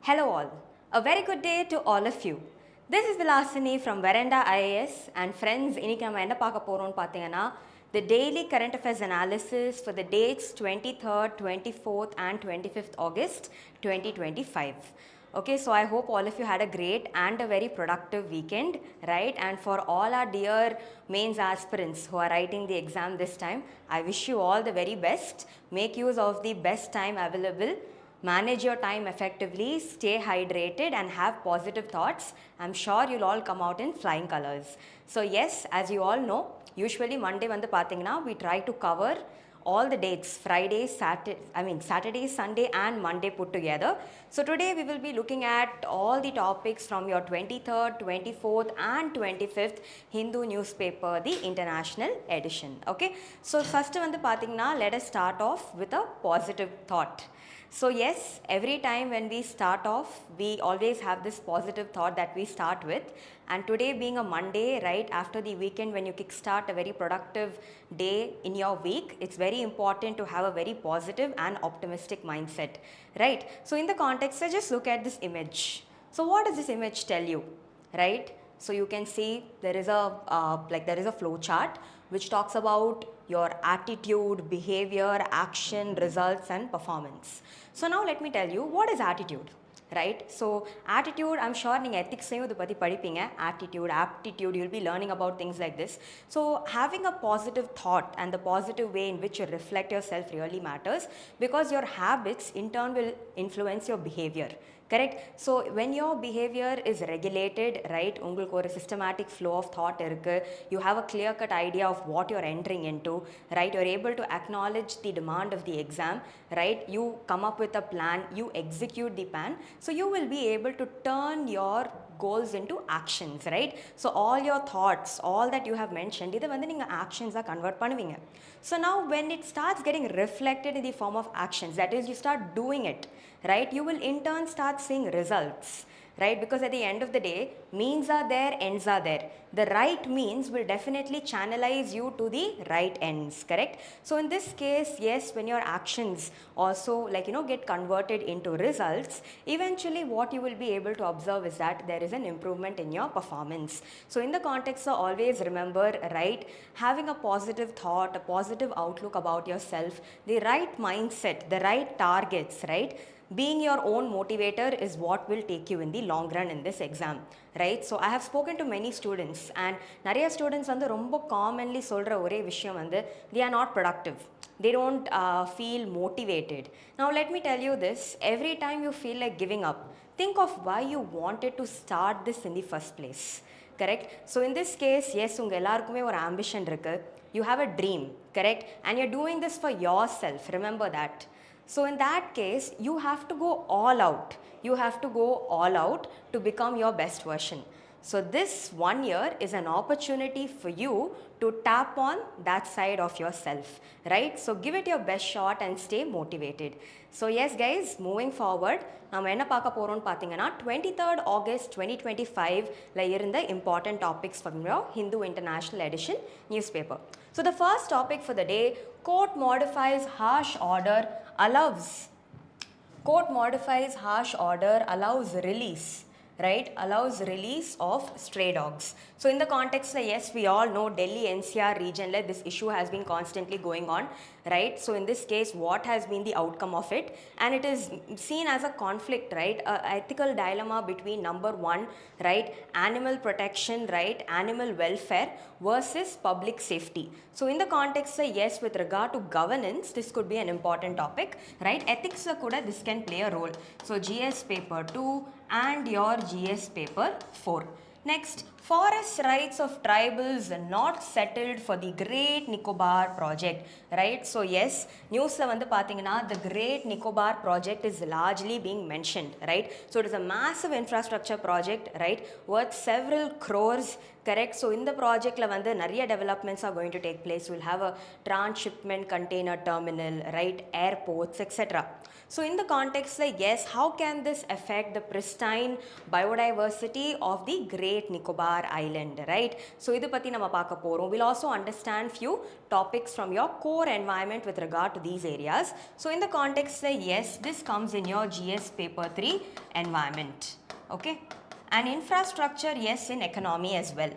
Hello all. A very good day to all of you. This is Vilasini from Veranda IAS and friends, இன்னைக்கு நம்ம என்ன பார்க்க போறோம்னு பார்த்தீங்கன்னா the daily current affairs analysis for the dates 23rd, 24th and 25th August 2025. Okay, so I hope all of you had a great and a very productive weekend, right? And for all our dear mains aspirants who are writing the exam this time, I wish you all the very best. Make use of the best time available. Manage your time effectively, stay hydrated and have positive thoughts. I'm sure you'll all come out in flying colors. So yes, as you all know, usually Monday vandu pathina we try to cover all the dates, Friday, Saturday, Sunday and Monday put together. So today we will be looking at all the topics from your 23rd, 24th and 25th Hindu newspaper, the international edition. Okay, so first vandu pathina let us start off with a positive thought. So yes, every time when we start off, we always have this positive thought that we start with. And today being a Monday, right after the weekend when you kickstart a very productive day in your week, it's very important to have a very positive and optimistic mindset, right? So in the context, I just look at this image. So what does this image tell you, right? So you can see there is a flow chart which talks about your attitude, behavior, action, results and performance. So now let me tell you, what is attitude, right? So attitude, I'm sure you ethics attitude, aptitude, you'll be learning about things like this. So having a positive thought and the positive way in which you reflect yourself really matters, because your habits in turn will influence your behavior. Correct? So when your behavior is regulated, right, உங்களுக்கு ஒரு systematic flow of thought இருக்கு, you have a clear cut idea of what you're entering into, right, you're able to acknowledge the demand of the exam, right, you come up with a plan, you execute the plan, so you will be able to turn your goals into actions, right? So all your thoughts, all that you have mentioned, இதை வந்து நீங்கள் actions-ஆ convert பண்ணுவீங்க. So now when it starts getting reflected in the form of actions, that is you start doing it, right, you will in turn start seeing results, right? Because at the end of the day, means are there, ends are there. The right means will definitely channelize you to the right ends, correct? So in this case, yes, when your actions also get converted into results, eventually what you will be able to observe is that there is an improvement in your performance. So in the context, so always remember, right, having a positive thought, a positive outlook about yourself, the right mindset, the right targets, right, being your own motivator is what will take you in the long run in this exam, right? So I have spoken to many students and நிறைய students வந்து ரொம்ப commonly சொல்கிற ஒரே விஷயம் வந்து they are not productive, they don't feel motivated. Now let me tell you this, every time you feel like giving up, think of why you wanted to start this in the first place, correct? So in this case, yes, உங்கள் எல்லாருக்குமே ஒரு ambition இருக்கு, you have a dream, correct, and you're doing this for yourself, remember that. So in that case, you have to go all out. You have to go all out to become your best version. So this 1 year is an opportunity for you to tap on that side of yourself, right? So give it your best shot and stay motivated. So yes guys, moving forward, நம்ம என்ன பார்க்க போறோம்னு பார்த்தீங்கன்னா 23rd August 2025 ல இருந்த important topics from your Hindu International Edition newspaper. So the first topic for the day, court modifies harsh order allows release, right, allows release of stray dogs. So in the context, yes, we all know Delhi NCR region this issue has been constantly going on, right? So in this case, what has been the outcome of it? And it is seen as a conflict, right, a ethical dilemma between number one, right, animal protection, right, animal welfare versus public safety. So in the context, yes, with regard to governance, this could be an important topic, right? Ethics kuda this can play a role. So GS paper 2 and your GS paper 4. Next, forest rights of tribals not settled for the Great Nicobar project, right? So yes, news la vandu pathina the Great Nicobar project is largely being mentioned, right? So it is a massive infrastructure project, right, worth several crores, correct? So in the project la vandu nariya developments are going to take place. We'll have a transshipment container terminal, right, airports, etc. So in the context, yes, how can this affect the pristine biodiversity of the Great Great Nicobar Island, right? So idu patti nama paaka porom. We'll also understand few topics from your core environment with regard to these areas. So in the context, yes, this comes in your GS paper 3 environment, okay? And infrastructure, yes, in economy as well.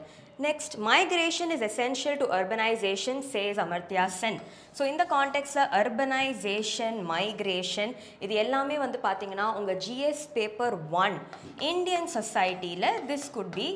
Next, migration is essential to urbanization, says Amartya Sen. So in the context of urbanization, migration, இது எல்லாமே வந்து பாத்தீங்கன்னா உங்க GS paper 1 Indian society ல this could be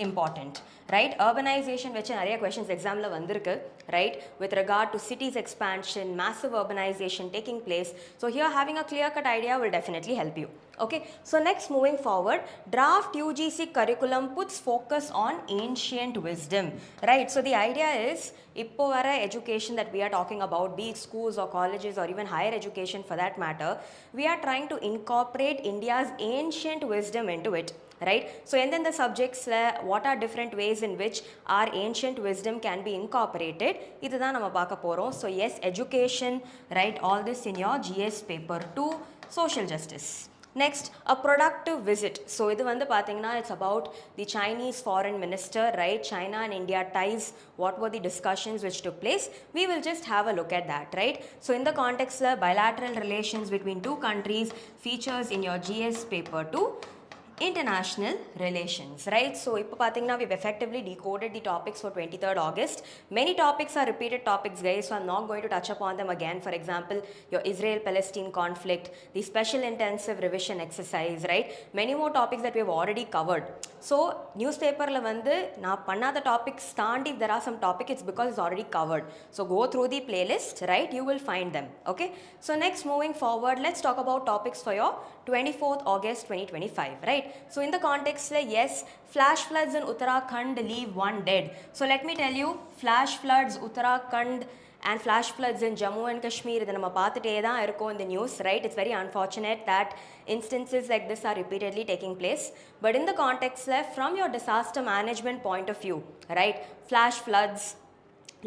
important, right? Urbanization வச்சு நிறைய questions examல வந்திருக்கு, right? With regard to cities expansion, massive urbanization taking place. So here having a clear cut idea will definitely help you. Okay, so next moving forward, draft UGC curriculum puts focus on ancient wisdom, right? So the idea is இப்போ வர education that we are talking about, be it schools or colleges or even higher education for that matter, we are trying to incorporate India's ancient wisdom into it, right? So எந்தெந்த subjectsல what are different ways in which our ancient wisdom can be incorporated, இதுதான் நம்ம பார்க்க போறோம். So yes, education, right? All this in your GS paper 2 social justice. Next, a productive visit. So இது வந்து பாத்தீங்கன்னா it's about the Chinese foreign minister, right? China and India ties, what were the discussions which took place? We will just have a look at that, right? So in the context of bilateral relations between two countries features in your GS paper 2 international relations, right? So இப்போ பாத்தீங்கன்னா we've effectively decoded the topics for 23rd August. Many topics are repeated topics, guys, so I'm not going to touch upon them again. For example, your Israel-Palestine conflict, the special intensive revision exercise, right? Many more topics that we have already covered. So newspaperல வந்து நான் பண்ணாத topics தாண்டி if there are some topic, it's because it's already covered. So go through the playlist, right? You will find them, okay? So next, moving forward, let's talk about topics for your 24th August 2025, right? So in the context, yes, flash floods in Uttarakhand leave one dead. So let me tell you, flash floods Uttarakhand and flash floods in Jammu and Kashmir, idu nama paathutte dhaan irukom in the news, right? It's very unfortunate that instances like this are repeatedly taking place. But in the context, from your disaster management point of view, right, flash floods,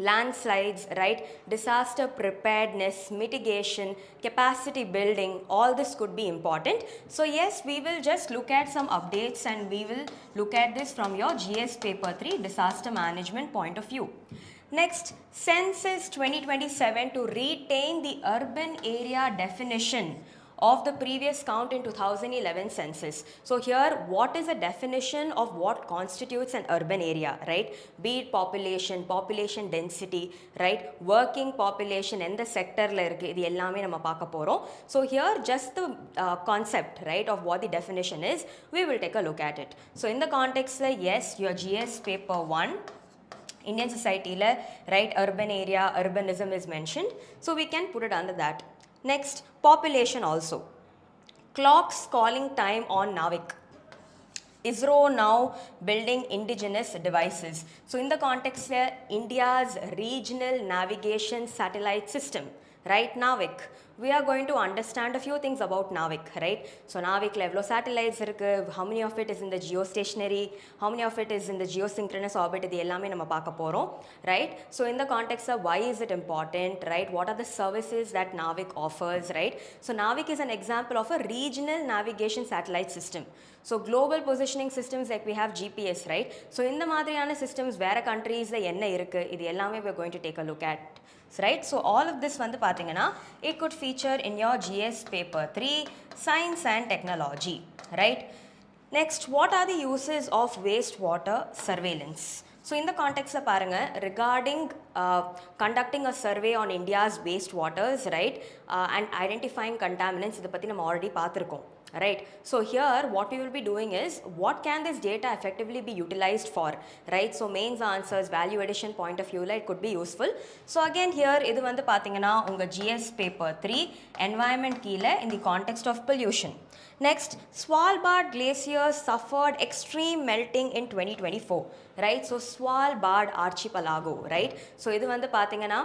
landslides, right, disaster preparedness, mitigation, capacity building, all this could be important. So yes, we will just look at some updates and we will look at this from your GS paper 3 disaster management point of view. Next, census 2027 to retain the urban area definition of the previous count in 2011 census. So here, what is a definition of what constitutes an urban area, right? Be it population, population density, right? Working population, and the sector la irukku, idu ellame nama paaka porom. So here, just the concept, right, of what the definition is, we will take a look at it. So in the context, yes, your GS paper 1, Indian society la, right, urban area, urbanism is mentioned. So we can put it under that. Next, population also. Clocks calling time on Navik. ISRO now building indigenous devices. So in the context here, India's regional navigation satellite system, right, Navik. We are going to understand a few things about Navik, right? So Navik level satellites irukku, how many of it is in the geostationary, how many of it is in the geosynchronous orbit, idu ellame nama paaka porom, right? So in the context of why is it important, right? What are the services that Navik offers, right? So Navik is an example of a regional navigation satellite system. So global positioning systems like we have GPS, right? So in the madriyana systems vera countries la enna irukku, idu ellame we are going to take a look at, right? So all of this vandu pathina it could feature in your GS paper 3 science and technology, right? Next, what are the uses of wastewater surveillance? So in the context of paranga, regarding conducting a survey on India's wastewaters, right, and identifying contaminants, idu pathi nam already paathirukom, right? So here what we will be doing is, what can this data effectively be utilized for, right? So mains answers, value addition point of view, it could be useful. So again here idu vandu pathina unga GS paper 3 environment keela in the context of pollution. Next, Svalbard glaciers suffered extreme melting in 2024, right? So Svalbard archipelago, right? So idu vandu pathina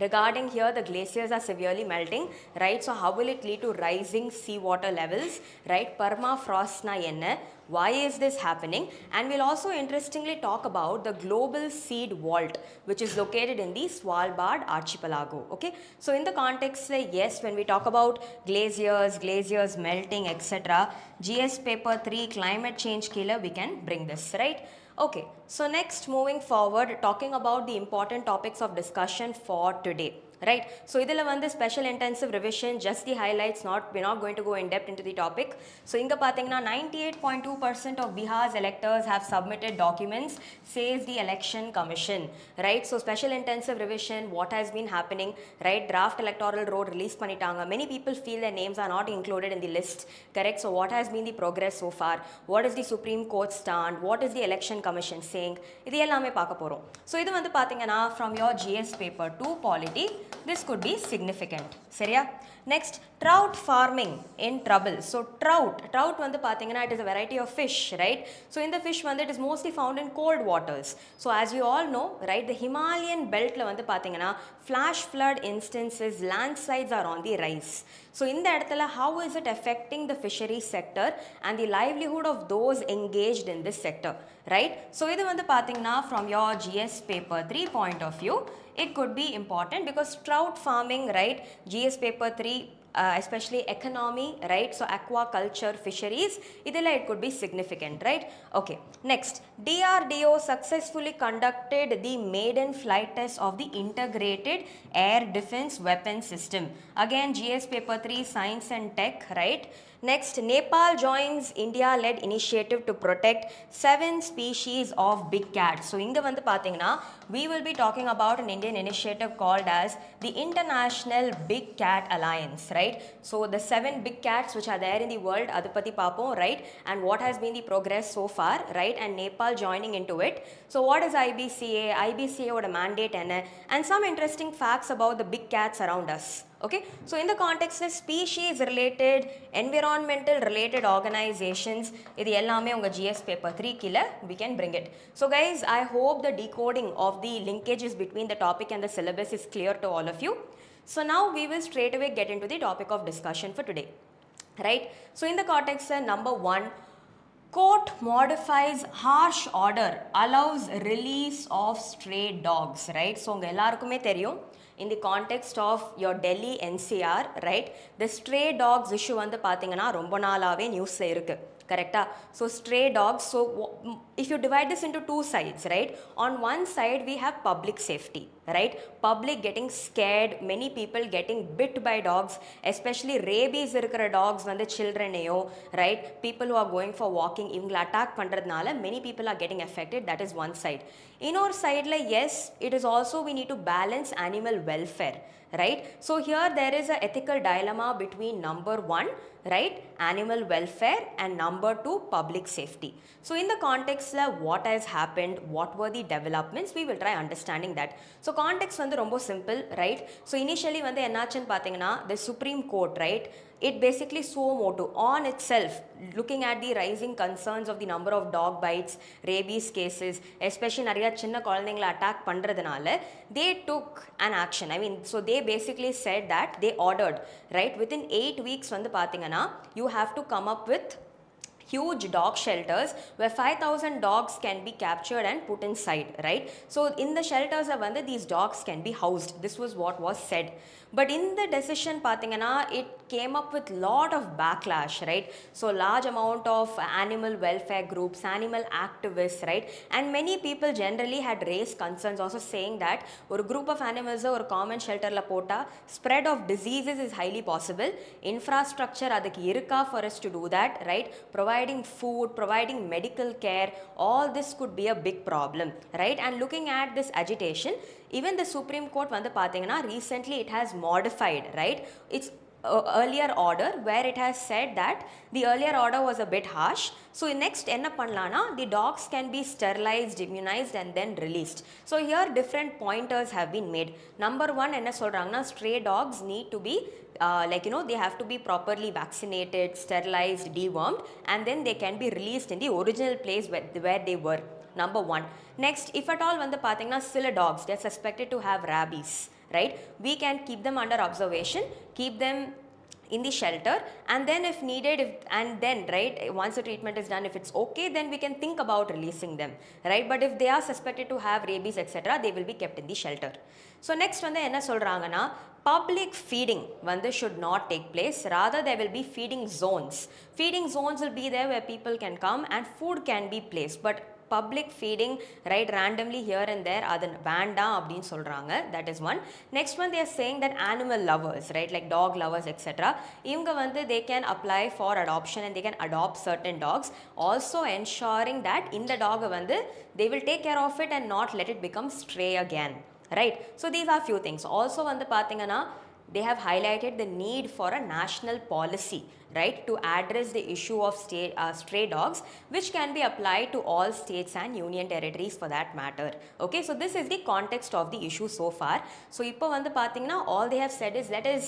regarding here, the glaciers are severely melting, right? So how will it lead to rising seawater levels, right? Permafrost na enna, why is this happening, and we'll also interestingly talk about the global seed vault which is located in the Svalbard archipelago. Okay, so in the context, yes, when we talk about glaciers melting, etc., GS paper 3 climate change killer, we can bring this, right? Okay, so next, moving forward, talking about the important topics of discussion for today. Right, so idhila vandu special intensive revision, just the highlights, we're not going to go in depth into the topic. So inga pathina 98.2% of Bihar's electors have submitted documents, says the election commission. Right, so special intensive revision, what has been happening, right? Draft electoral roll release pannitanga, many people feel their names are not included in the list, correct? So what has been the progress so far, what is the Supreme Court stand, what is the election commission saying, idu ellame paaka porom. So idu vandu pathina from your GS paper 2 polity, this could be significant. Seriya? Next, trout farming in trouble. So trout vandu pathina, it is a variety of fish, right? So in the fish vandu, it is mostly found in cold waters. So as you all know, right, the Himalayan belt la vandu pathina, flash flood instances, landslides are on the rise. So in the edathila, how is it affecting the fisheries sector and the livelihood of those engaged in this sector, right? So idu vandu pathina from your GS paper 3 point of view, it could be important because trout farming, right, GS paper 3, especially economy, right, so aquaculture, fisheries, idella it could be significant, right? Okay, next, DRDO successfully conducted the maiden flight test of the integrated air defense weapon system. Again, GS paper 3 science and tech, right? Next, Nepal joins India-led initiative to protect 7 species of big cats. So inga vandu pathina, we will be talking about an Indian initiative called as the International Big Cat Alliance, right? So the 7 big cats which are there in the world, adu pathi paapom, right? And what has been the progress so far, right? And Nepal joining into it. So what is IBCA? IBCA oda mandate enna, and some interesting facts about the big cats around us. Okay, so in the context of species related, environmental related organizations, idu ellame unga GS paper 3 kila we can bring it. So guys, I hope the decoding of the linkages between the topic and the syllabus is clear to all of you. So now we will straight away get into the topic of discussion for today, right? So in the context, number 1, court modifies harsh order, allows release of stray dogs, right? So unga ellarkume theriyum, in the context of your Delhi NCR, right, the stray dogs issue vandu pathina romba naalave news la irukku, correct? So stray dogs, so if you divide this into two sides, right, on one side we have public safety, right, public getting scared, many people getting bit by dogs, especially rabies irukra dogs vandu children ayo, right, people who are going for walking, ivanga attack pandradnala many people are getting affected. That is one side. In our side, like, yes, it is also we need to balance animal welfare, right? So here there is a ethical dilemma between number 1, right, animal welfare, and number 2, public safety. So in the context la what has happened, what were the developments, we will try understanding that. So context vandu romba simple, right? So initially vandu ennachen pathina, the Supreme Court, right, it basically suo motu on itself, looking at the rising concerns of the number of dog bites, rabies cases, especially nariya chinna kulandengala attack pandradanaala, they took an action. I mean, so they basically said that they ordered, right, within 8 weeks vandu pathina, you have to come up with huge dog shelters where 5,000 dogs can be captured and put inside, right? So in the shelters vandu these dogs can be housed. This was what was said. But in the decision pathina, it came up with lot of backlash, right? So large amount of animal welfare groups, animal activists, right, and many people generally had raised concerns also, saying that or group of animals or common shelter la pota spread of diseases is highly possible. Infrastructure adukku irukka for us to do that, right? Providing food, providing medical care, all this could be a big problem, right? And looking at this agitation, even the Supreme Court vandu pathina recently it has modified, right, its earlier order, where it has said that the earlier order was a bit harsh. So next enna pannalana, the dogs can be sterilized, immunized, and then released. So here different pointers have been made. Number 1, enna solranga, stray dogs need to be like, you know, they have to be properly vaccinated, sterilized, dewormed, and then they can be released in the original place where they were. Number 1. Next, if at all vandu pathina silla dogs, they are suspected to have rabies, right, we can keep them under observation, keep them in the shelter, and then if needed, right, once the treatment is done, if it's okay, then we can think about releasing them, right? But if they are suspected to have rabies, etc., they will be kept in the shelter. So next வந்து என்ன சொல்றாங்கன்னா, public feeding வந்து should not take place, rather there will be feeding zones. Feeding zones will be there where people can come and food can be placed, but public feeding, right, randomly here and there, adu வேண்டாம் அப்படின்னு சொல்றாங்க. That is one. Next one, they are saying that animal lovers, right, like dog lovers, etc., இவங்க வந்து they can apply for adoption and they can adopt certain dogs, also ensuring that இந்த dog வந்து they will take care of it and not let it become stray again, right? So these are few things. Also வந்து பாத்தீங்கன்னா, they have highlighted the need for a national policy, right, to address the issue of stray dogs, which can be applied to all states and union territories for that matter. Okay, so this is the context of the issue so far. So இப்போ வந்து பாத்தீங்கன்னா, all they have said is let us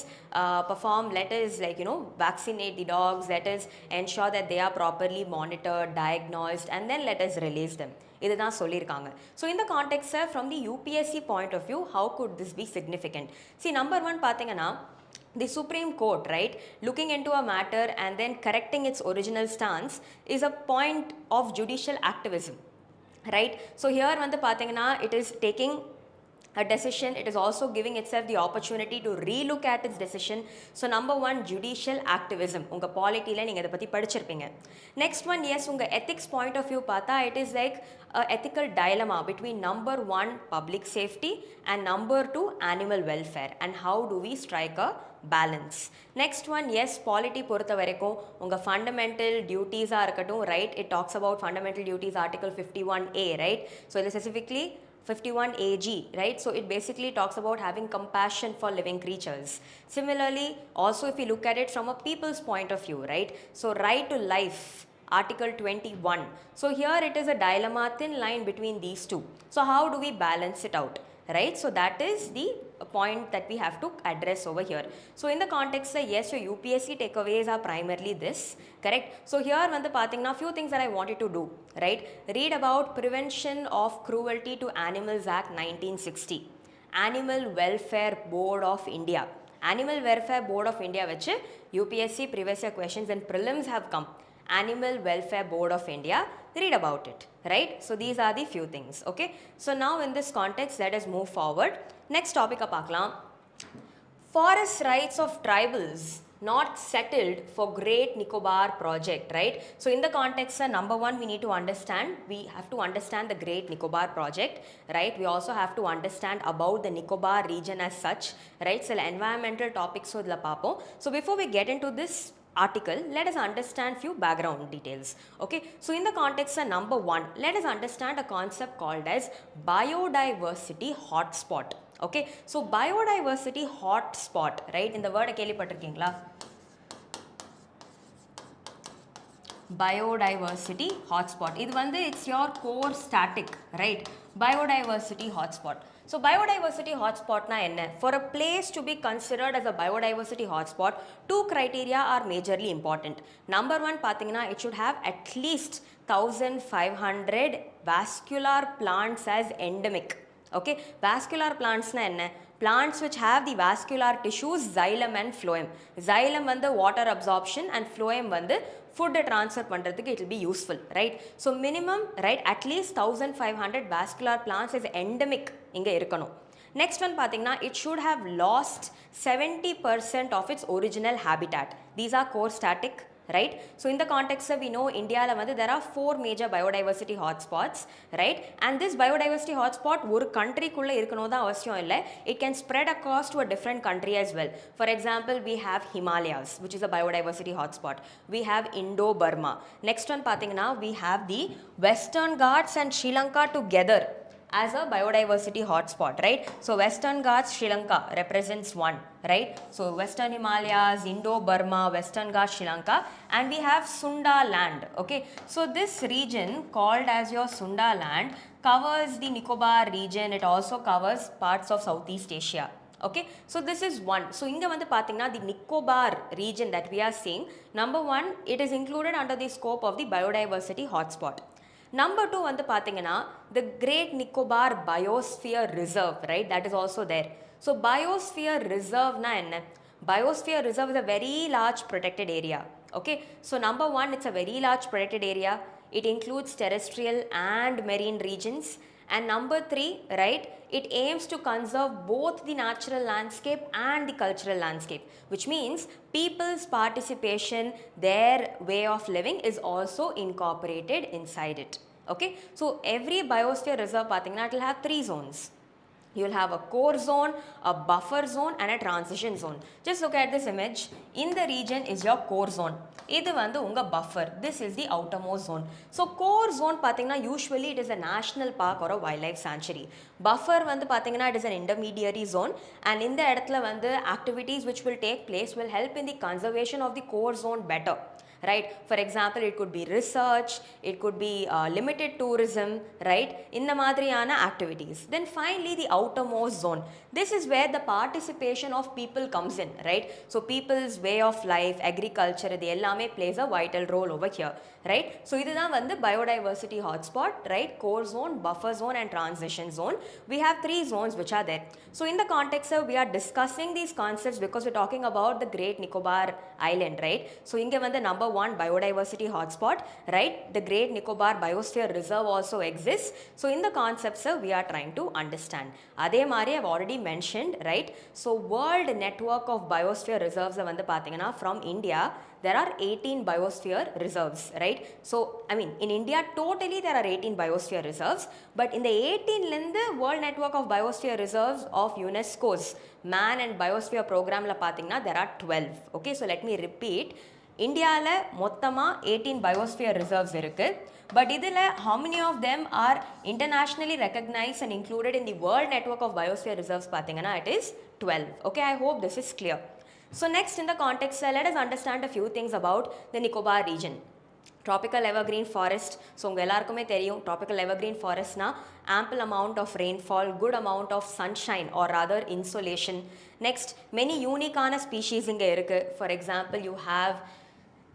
perform, let us, like, you know, vaccinate the dogs, let us ensure that they are properly monitored, diagnosed, and then let us release them. இதுதான் சொல்லியிருக்காங்க. So இந்த கான்டெக்ஸ்ட்டை from the UPSC point of view, how good this be significant? Number one பார்த்தீங்கன்னா, the Supreme Court, right, looking into a matter and then correcting its original stance is a point of judicial activism, right? So here வந்து பார்த்தீங்கன்னா, it is taking a decision, it is also giving itself the opportunity to relook at its decision. So number one, judicial activism. உங்க பாலிட்டியில் நீங்கள் இதை பற்றி படிச்சிருப்பீங்க. Next one, yes, உங்க ethics point of view பார்த்தா, it is like a ethical dilemma between number one, public safety, and number two, animal welfare, and how do we strike a balance. Next one, yes, polity பொறுத்த வரைக்கும் உங்க fundamental duties இருக்கட்டும், right, it talks about fundamental duties, article 51A, right? So it is specifically 51 AG, right? So it basically talks about having compassion for living creatures. Similarly, also if you look at it from a people's point of view, right? So right to life, article 21. So here it is a dilemma, thin line between these two. So how do we balance it out, right? So that is the point that we have to address over here. So in the context, yes, your UPSC takeaways are primarily this, correct? So here வந்து பாத்தீங்கன்னா, few things that I wanted to do, right? Read about Prevention of Cruelty to Animals Act 1960, Animal Welfare Board of India. Animal Welfare Board of India வச்சு UPSC previous year questions and prelims have come. Animal Welfare Board of India, read about it, right? So these are the few things, okay? So now in this context, let us move forward. Next topic பார்க்கலாம். Forest rights of tribals not settled for Great Nicobar project, right? So in the context, number one, we need to understand, we have to understand the Great Nicobar project, right? We also have to understand about the Nicobar region as such, right? So environmental topics so idla paapom. So before we get into this article, let us understand few background details, okay? So in the context, number one, let us understand a concept called as biodiversity hotspot, okay? So biodiversity hotspot, right? In the word கேள்விப்பட்டிருக்கீங்களா? Biodiversity hotspot, இது வந்து it's your core static, right? Biodiversity hotspot. So biodiversity hotspot na enna? For a place to be considered as a biodiversity hotspot, two criteria are majorly important. Number one, pathina, it should have at least 1500 vascular plants as endemic. Okay, vascular plants na enna? Plants which have the vascular tissues, xylem and phloem. Xylem வந்து water absorption and phloem வந்து food transfer பண்றதுக்கு it will be useful, right? So minimum, right, at least 1500 vascular plants is endemic இங்க இருக்கணும். Next one பாத்தீங்கன்னா, it should have lost 70% of its original habitat. These are core static, right? So in the context we know India la vandu there are four major biodiversity hotspots, right? And this biodiversity hotspot ஒரு country குள்ள இருக்கணும் தான் அவசியம் இல்லை. It can spread across to a different country as well. For example, we have Himalayas, which is a biodiversity hotspot. We have Indo-Burma. Next one பாத்தீங்கன்னா, we have the Western Ghats and Sri Lanka together as a biodiversity hotspot, right? So Western Ghats, Sri Lanka represents one, right? So Western Himalayas, Indo-Burma, Western Ghats, Sri Lanka, and we have Sunda land, okay? So this region called as your Sunda land covers the Nicobar region. It also covers parts of Southeast Asia. Okay, so this is one. So inga vandu pathina, the Nicobar region that we are seeing, number one, it is included under the scope of the biodiversity hotspot. Number two வந்து பாத்தீங்கன்னா, the Great Nicobar Biosphere Reserve, right? That is also there. So Biosphere Reserve na என்ன? Biosphere reserve is a very large protected area. Okay, so number one, it's a very large protected area. It includes terrestrial and marine regions. And number three, right, it aims to conserve both the natural landscape and the cultural landscape, which means people's participation, their way of living is also incorporated inside it. Okay, so every biosphere reserve, it will have three zones. You will have a core zone, a buffer zone and a transition zone. Just look at this image. In the region is your core zone. This is your buffer. This is the outermost zone. So core zone usually it is a national park or a wildlife sanctuary. Buffer it is an intermediary zone, and in the activities which will take place will help in the conservation of the core zone better. Right, for example, it could be research, it could be limited tourism, right, in the madriyana activities. Then finally the outermost zone, this is where the participation of people comes in, right. So people's way of life, agriculture, இது எல்லாமே plays a vital role over here, right. So இதுதான் வந்து biodiversity hotspot, right, core zone, buffer zone and transition zone. We have three zones which are there. So in the context of we are discussing these concepts because we're talking about the Great Nicobar Island, right. So inge வந்து number one, biodiversity hotspot, right. The Great Nicobar Biosphere Reserve also exists. So in the concepts we are trying to understand. அதே மாதிரி I've already mentioned, right. So world network of biosphere reserves வந்து பாத்தீங்கன்னா from India there are 18 biosphere reserves, right. So I mean in India totally there are 18 biosphere reserves, but in the 18 linde world network of biosphere reserves of UNESCO's man and biosphere program la பாத்தீங்கன்னா there are 12. Okay, so let me repeat. இந்தியாவில் மொத்தமாக 18 biosphere reserves இருக்கு. But இதில் how many of them are internationally recognized and included in the world network of biosphere reserves பார்த்தீங்கன்னா it is 12. Okay, I hope this is clear. So next in the context, let us understand a few things about the Nicobar region. Tropical evergreen forest. So உங்க எல்லாருக்குமே தெரியும் tropical evergreen forest na ample amount of rainfall, good amount of sunshine or rather insolation. Next, many unique species இங்க இருக்கு. For example, you have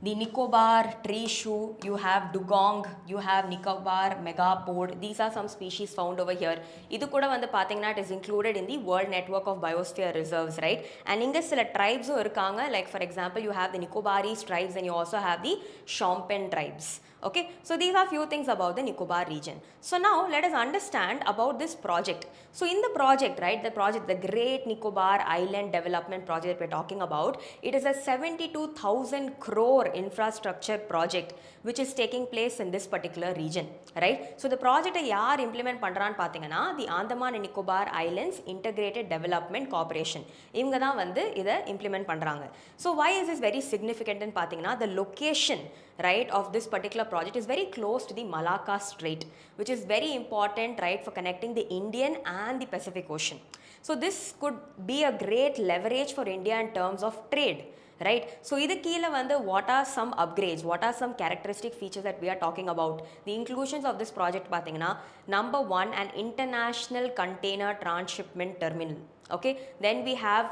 the Nicobar tree shoe, you have dugong, you have Nicobar megapode. These are some species found over here. இது கூட வந்து பாத்தீங்கன்னா it is included in the world network of biosphere reserves, right. And இங்க சில tribes இருக்காங்க, like for example you have the Nicobarese tribes and you also have the Shompen tribes. Okay, so these are few things about the Nicobar region. So now let us understand about this project. So in the project, right, the Great Nicobar Island Development Project we're talking about, it is a 72,000 crore infrastructure project which is taking place in this particular region, right. So the project yaar implement பண்றான்னு பாத்தீங்கன்னா the Andaman and Nicobar Islands Integrated Development Corporation, இவங்க தான் வந்து இதை implement பண்றாங்க. So why is this very significant ன்னு பாத்தீங்கன்னா the location, right, of this particular project is very close to the Malacca Strait, which is very important, right, for connecting the Indian and the Pacific Ocean. So this could be a great leverage for India in terms of trade, right. So idu keela vandu what are some upgrades, what are some characteristic features that we are talking about. The inclusions of this project pathina, number one, an international container transshipment terminal. Okay, then we have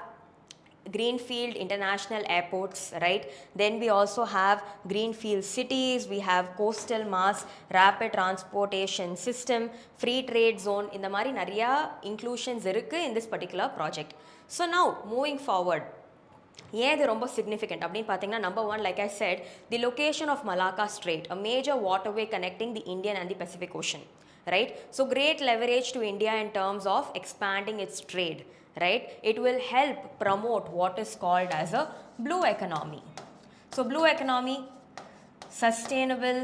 greenfield international airports, right. Then we also have greenfield cities, we have coastal mass rapid transportation system, free trade zone. இந்த மாதிரி நிறைய inclusions இருக்கு in this particular project. So now moving forward, ஏன் இது ரொம்ப significant அப்படின்னு பார்த்தீங்கன்னா number one, like I said, the location of Malacca Strait, a major waterway connecting the Indian and the Pacific Ocean, right. So great leverage to India in terms of expanding its trade, right. It will help promote what is called as a blue economy. So blue economy, sustainable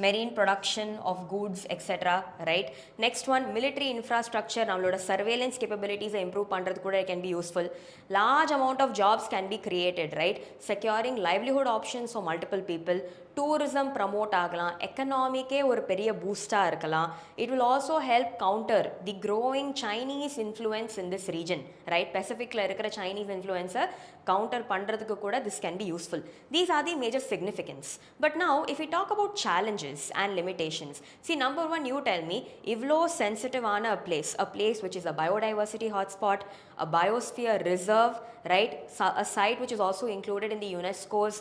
marine production of goods, etc., right. Next one, military infrastructure, நம்மளோட surveillance capabilities improve பண்றது கூட can be useful. Large amount of jobs can be created, right. Securing livelihood options for multiple people. Tourism promote ஆகலாம், எக்கனாமிக்கே ஒரு பெரிய பூஸ்டாக இருக்கலாம். It will also help counter the growing Chinese influence in this region, right. Pacificல இருக்கிற Chinese influence counter பண்ணுறதுக்கு கூட this can be useful. These are the major significance. But now if we talk about challenges and limitations, see number one, you tell me இவ்வளோ sensitive ஆன a place which is a biodiversity hotspot, a biosphere reserve, right, a site which is also included in the UNESCO's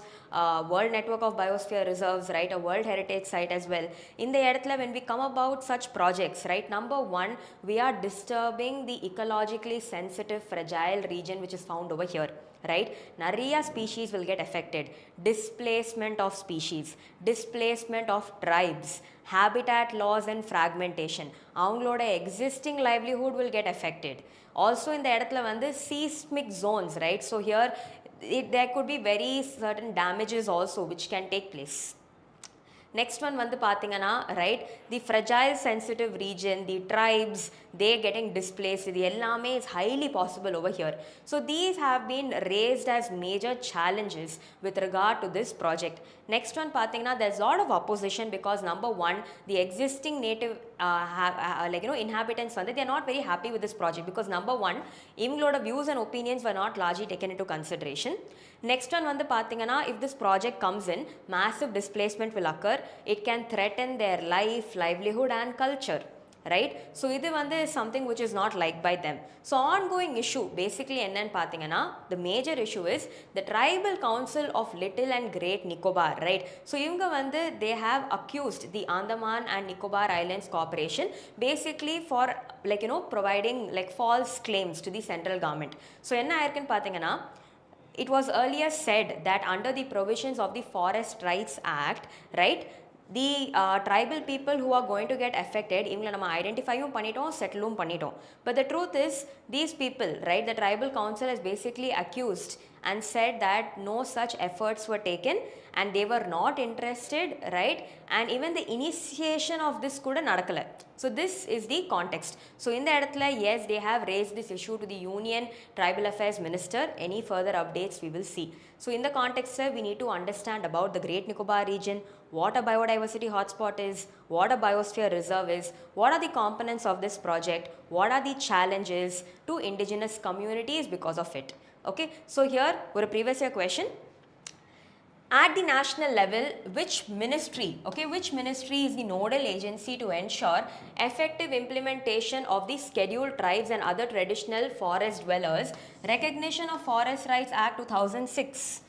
world network of biosphere reserves, right, a world heritage site as well. In the இடத்துல when we come about such projects, right, number one, we are disturbing the ecologically sensitive fragile region which is found over here, right? Nariya species will get affected. Displacement of species, displacement of tribes, habitat loss and fragmentation, avangaloda existing livelihood will get affected. Also in the edathila vandu seismic zones, right? So here there could be very certain damages also which can take place. Next one வந்து பார்த்தீங்கன்னா, right, the fragile sensitive region, the tribes, they getting displaced, இது எல்லாமே is highly possible over here. So these have been raised as major challenges with regard to this project. Next one பார்த்தீங்கன்னா, there's a lot of opposition because number one, the existing native inhabitants வந்து they are not very happy with this project because number one, இவங்களோட views and opinions were not largely taken into consideration. Next one வந்து பார்த்தீங்கன்னா, if this project comes in, massive displacement will occur. It can threaten their life, livelihood and culture, right? So இது வந்து something which is not liked by them. So ongoing issue basically என்னன்னு பார்த்தீங்கன்னா, the major issue is the Tribal Council of Little and Great Nicobar, right? So இவங்க வந்து they have accused the Andaman and Nicobar Islands Corporation basically for providing false claims to the central government. So என்ன ஆயிருக்குன்னு பார்த்தீங்கன்னா, it was earlier said that under the provisions of the Forest Rights Act, right, the tribal people who are going to get affected, இவங்களை நம்ம ஐடென்டிஃபையும் பண்ணிட்டோம், செட்டிலும் பண்ணிட்டோம். But the truth is, these people, right, the tribal council has basically accused and said that no such efforts were taken and they were not interested, right, and even the initiation of this கூட நடக்கல. So this is the context. So in the இடத்துல, yes, they have raised this issue to the Union Tribal Affairs Minister. Any further updates we will see. So in the context, sir, we need to understand about the Great Nicobar region, what a biodiversity hotspot is, what a biosphere reserve is, what are the components of this project, what are the challenges to indigenous communities because of it. Okay, so here ஒரு previous year question. At the national level, which ministry is the nodal agency to ensure effective implementation of the Scheduled Tribes and other traditional forest dwellers Recognition of Forest Rights Act 2006?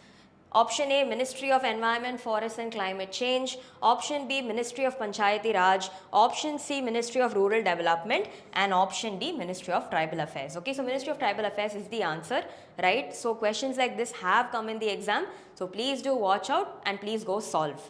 Option A, Ministry of Environment, Forests and Climate Change. Option B, Ministry of Panchayati Raj. Option C, Ministry of Rural Development. And option D, Ministry of Tribal Affairs. Okay, so Ministry of Tribal Affairs is the answer, right? So questions like this have come in the exam. So please do watch out and please go solve.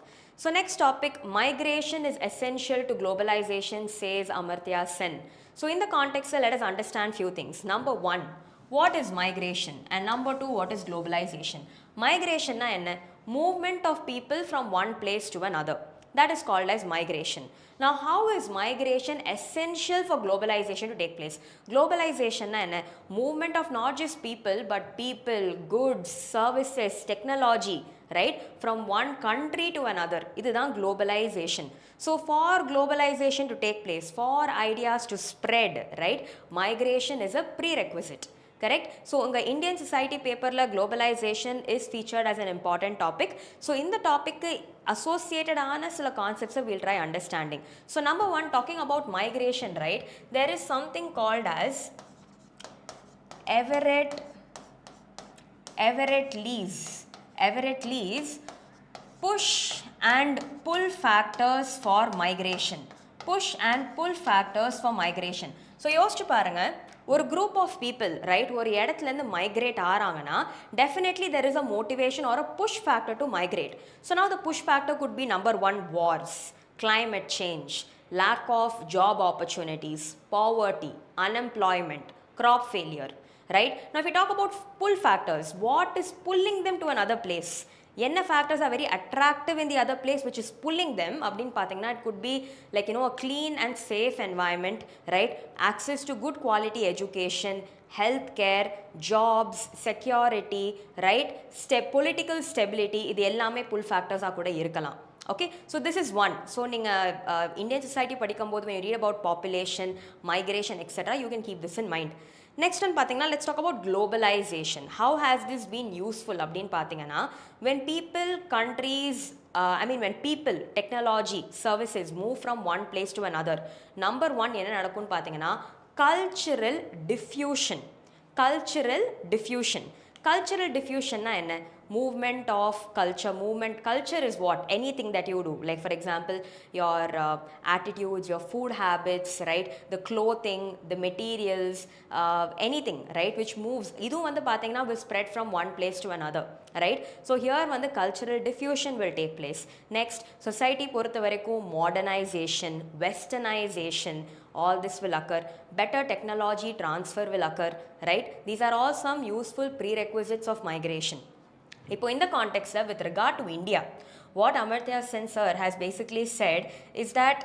So next topic, migration is essential to globalization, says Amartya Sen. So in the context, let us understand few things. Number one, what is migration? And number two, what is globalization? Migration na enna? Movement of people from one place to another. That is called as migration. Now, how is migration essential for globalization to take place? Globalization na enna? Movement of not just people, but people, goods, services, technology, right, from one country to another. Idhaan globalization. So for globalization to take place, for ideas to spread, right, migration is a prerequisite. Correct? So in the Indian society paper la globalization is featured as an important topic. So in the topic associated ana sila concepts we'll try understanding. So number one, talking about migration, right, there is something called as Everett Lee's push and pull factors for migration. Push and pull factors for migration. So யோசிச்சு பாருங்க, ஒரு group of people, right, ஒரு இடத்துலேருந்து migrate ஆறாங்கன்னா definitely there is a motivation or a push factor to migrate. So now the push factor could be number one, wars, climate change, lack of job opportunities, poverty, unemployment, crop failure, right? Now if we talk about pull factors, what is pulling them to another place? என்ன factors are very attractive in the other place which is pulling them அப்படின்னு பார்த்தீங்கன்னா, it could be like a clean and safe environment, right, access to good quality education, health care, jobs, security, right, political stability, இது எல்லாமே pull factors கூட இருக்கலாம். Okay, so this is one. So நீங்கள் Indian society படிக்கும்போது when you read about population, migration, etc., you can keep this in mind. Next one பார்த்தீங்கன்னா, let's talk about globalization. How has this been useful அப்படின்னு பார்த்தீங்கன்னா, when people, countries, when people, technology, services move from one place to another, number one என்ன நடக்கும்னு பார்த்தீங்கன்னா, cultural diffusion. Cultural diffusion னா என்ன? movement of culture. Culture is what? Anything that you do, like for example your attitudes, your food habits, right, the clothing, the materials, anything, right, which moves, idhu vandu pathina will spread from one place to another, right? So here vandu cultural diffusion will take place. Next, society பொறுத்த வரைக்கும் modernization, westernization, all this will occur. Better technology transfer will occur, right? These are all some useful prerequisites of migration. இப்போ in the context of with regard to India, what Amartya Sen sir has basically said is that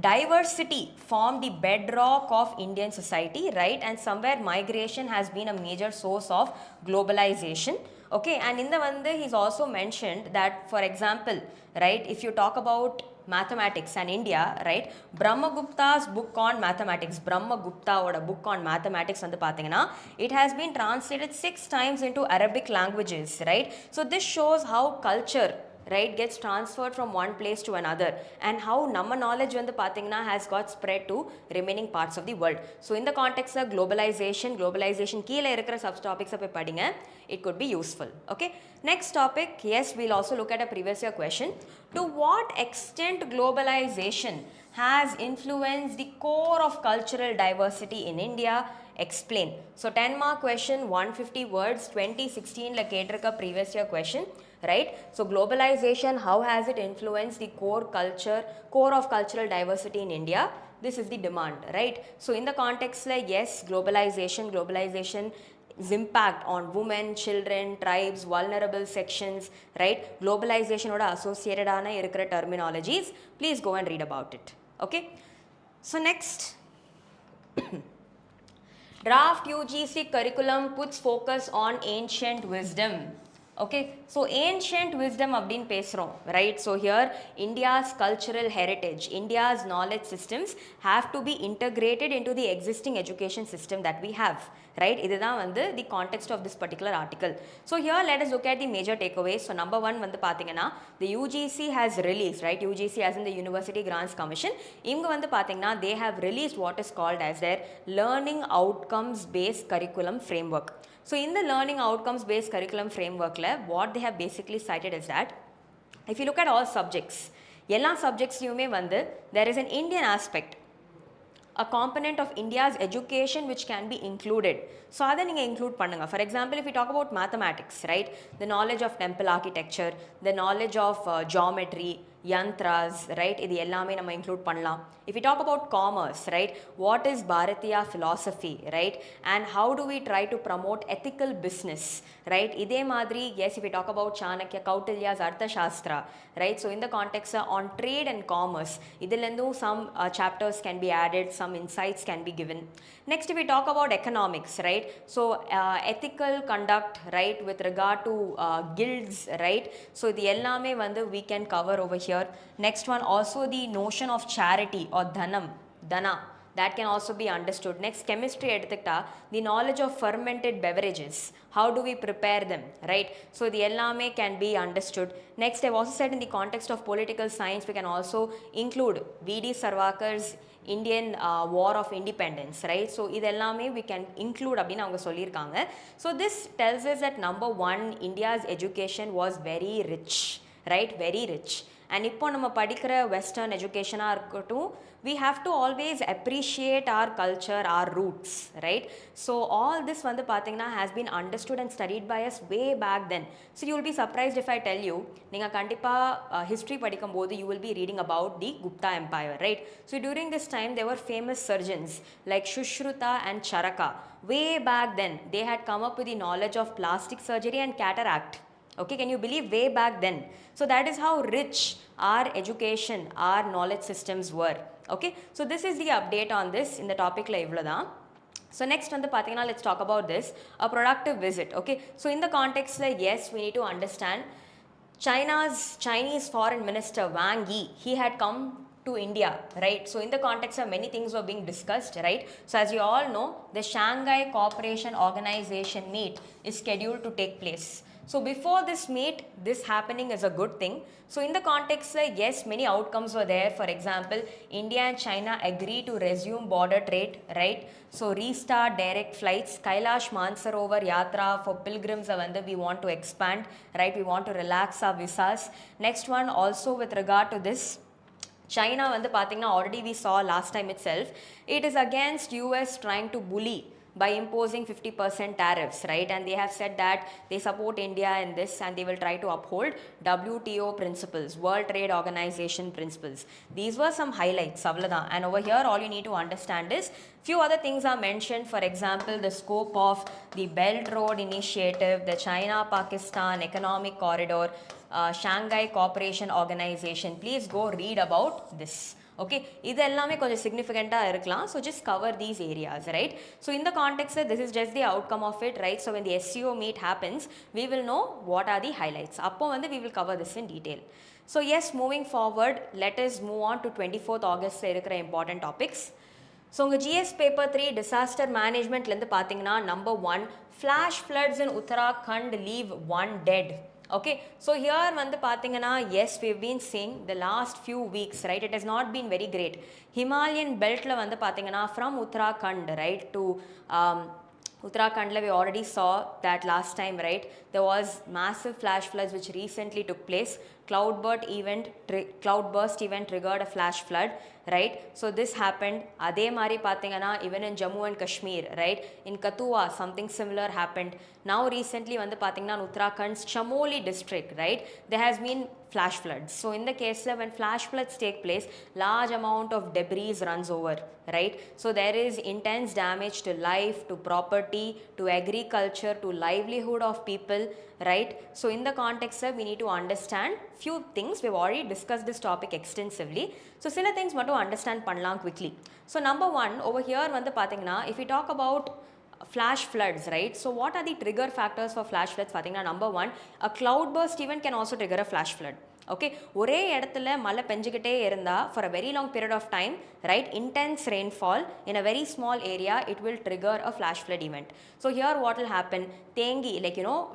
diversity formed the bedrock of Indian society, right? And somewhere migration has been a major source of globalization. Okay, and in the vande he's also mentioned that, for example, right, if you talk about mathematics and India, right, Brahmagupta's book on mathematics, Brahmagupta oda book on mathematics vandu pathina, it has been translated 6 times into Arabic languages, right? So this shows how culture, right, gets transferred from one place to another, and how nama knowledge vandu pathina has got spread to remaining parts of the world. So in the context of globalization keela irukra subtopics appo padinga, it could be useful. Okay, next topic, yes, we'll also look at a previous year question. To what extent globalization has influenced the core of cultural diversity in India? Explain. So 10 mark question, 150 words, 2016 la ketirka previous year question, right? So globalization, how has it influenced the core of cultural diversity in India? This is the demand, right? So in the context like, yes, globalization impact on women, children, tribes, vulnerable sections, right? Globalization oda associated ana irukra terminologies, please go and read about it. Okay, so next, draft UGC curriculum puts focus on ancient wisdom. Okay, so ancient wisdom abdin pesrom, right? So here India's cultural heritage, India's knowledge systems have to be integrated into the existing education system that we have, right? Idha vandu the context of this particular article. So here let us look at the major takeaways. So number 1 vandu pathina, the UGC has released, right, UGC as in the University Grants Commission, inga vandu pathina they have released what is called as their learning outcomes based curriculum framework. So in the learning outcomes based curriculum framework la, what they have basically cited is that if you look at all subjects, ella subjects yume vandu there is an Indian aspect, a component of India's education which can be included. So adha neenga include pannunga. For example, if we talk about mathematics, right, the knowledge of temple architecture, the knowledge of geometry, yantras, right, idu ellame nama include pannalam. If we talk about commerce, right, what is Bharatiya philosophy, right, and how do we try to promote ethical business, right? Ide madri, yes, if we talk about Chanakya, Kautilya's Arthashastra, right, so in the context on trade and commerce, idilendu some chapters can be added, some insights can be given. Next, if we talk about economics, right, so ethical conduct, right, with regard to guilds, right, so the ellame vandu we can cover over here. Next one, also the notion of charity or dana, that can also be understood. Next, chemistry eduthukta, the knowledge of fermented beverages, how do we prepare them, right? So the ellame can be understood. Next, I've also said in the context of political science, we can also include V.D. Sarvakar's Indian War of Independence, right? So idellame we can include abdina avanga sollirukanga. So this tells us that number 1, India's education was very rich, right, very rich. And இப்போ நம்ம படிக்கிற western education இருக்கட்டும், we have to always appreciate our culture, our roots, right? So all this வந்து பாத்தீங்கன்னா has been understood and studied by us way back then. So you will be surprised if I tell you, நீங்க கண்டிப்பா history படிக்கும்போது you will be reading about the Gupta Empire, right? So during this time there were famous surgeons like Shushruta and Charaka. Way back then they had come up with the knowledge of plastic surgery and cataract. Okay, can you believe? Way back then. So that is how rich our education, our knowledge systems were. Okay, so this is the update on this in the topic la ivladha. So next on the pathina, let's talk about this, a productive visit. Okay, so in the context la, yes, we need to understand Chinese foreign minister Wang Yi, he had come to India, right? So in the context of many things were being discussed, right? So as you all know, the Shanghai Cooperation Organization meet is scheduled to take place. So before this meet, this happening is a good thing. So in the context, yes, many outcomes were there. For example, India and China agree to resume border trade, right? So restart direct flights. Kailash Mansarovar Yatra for pilgrims we want to expand, right? We want to relax our visas. Next one also with regard to this, China already we saw last time itself, it is against US trying to bully by imposing 50% tariffs, right? And they have said that they support India in this and they will try to uphold WTO principles, World Trade Organization principles. These were some highlights, Savlada. And over here, all you need to understand is few other things are mentioned. For example, the scope of the Belt Road Initiative, the China-Pakistan Economic Corridor, Shanghai Cooperation Organization. Please go read about this. Okay, இது எல்லாமே கொஞ்சம் significant-ஆ இருக்கலாம். So just cover these areas, right? So in the context, this is just the outcome of it, right? So when the SCO meet happens, we will know what are the highlights. அப்போ we will cover this in detail. So yes, moving forward, let us move on to 24th August இருக்கிற important topics. So உங்க GS paper 3 disaster management-லேருந்து பார்த்தீங்கன்னா number 1, flash floods in Uttarakhand leave 1 dead. Okay, so here yes, we've been seeing the last few weeks, right? It has not been very great. Himalayan belt from Uttarakhand, right, to Uttarakhand, we already saw that last time, right? There was massive flash floods which recently took place. Cloudburst event triggered a flash flood, right? So this happened. Adhe mari pathingana even in Jammu and Kashmir, right? In Kathua something similar happened. Now recently pathingana in Uttarakhand's Chamoli district, right? There has been flash floods. So in the case when flash floods take place, large amount of debris runs over, right? So there is intense damage to life, to property, to agriculture, to livelihood of people, right? So in the context we need to understand few things. We've already discussed this topic extensively. So sila things mattum understand pannalam quickly. So number 1 over here pathingana, if we talk about flash floods, right? So what are the trigger factors for flash floods? pathingana number 1, a cloudburst event can also trigger a flash flood. Okay, ஒரே இடத்துல மழை பெஞ்சிக்கிட்டே இருந்தா for a very long period of time, right, intense rainfall in a very small area, it will trigger a flash flood event. So here what will happen, tengi,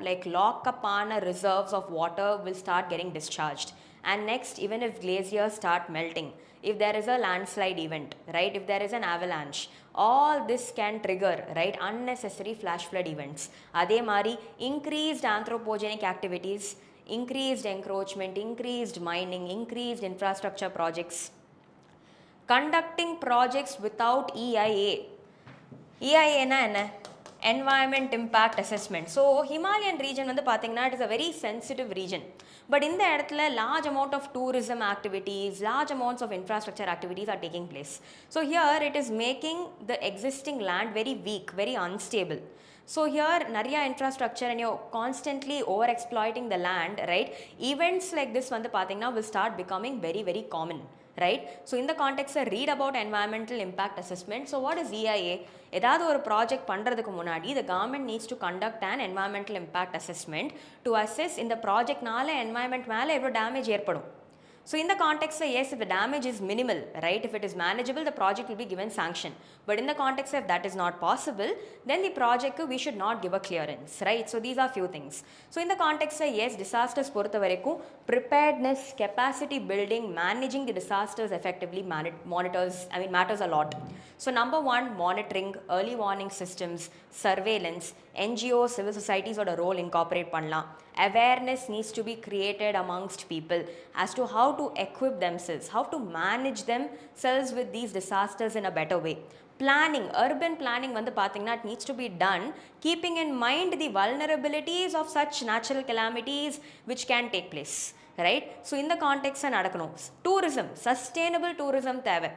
like lock up on reserves of water will start getting discharged. And next, even if glaciers start melting, if there is a landslide event, right, if there is an avalanche, all this can trigger, right, unnecessary flash flood events. Adhe mari increased anthropogenic activities, increased encroachment, increased mining, increased infrastructure projects, conducting projects without EIA. EIA na enna? Environment Impact Assessment. So Himalayan region pathina, it is a very sensitive region. But in the edathila large amount of tourism activities, large amounts of infrastructure activities are taking place. So here it is making the existing land very weak, very unstable. So here nariya infrastructure and you're constantly over exploiting the land, right? Events like this pathina will start becoming very, very common, right? So in the context, read about environmental impact assessment. So what is EIA? ஏதாவது ஒரு project பண்ணுறதுக்கு முன்னாடி the government needs to conduct an environmental impact assessment to assess இந்த ப்ராஜெக்ட்னால environment மேலே எவ்வளோ damage ஏற்படும். So in the context, yes, if the damage is minimal, right, if it is manageable, the project will be given sanction. But in the context, if that is not possible, then the project we should not give a clearance, right? So these are few things. So in the context, yes, disasters preparedness, capacity building, managing the disasters effectively matters a lot. So number 1, monitoring, early warning systems, surveillance, NGOs, civil societies oda role incorporate pannalam. Awareness needs to be created amongst people as to how to equip themselves, how to manage themselves with these disasters in a better way. Planning, urban planning pathina, it needs to be done keeping in mind the vulnerabilities of such natural calamities which can take place, right? So in the context nadakano, tourism, sustainable tourism theva,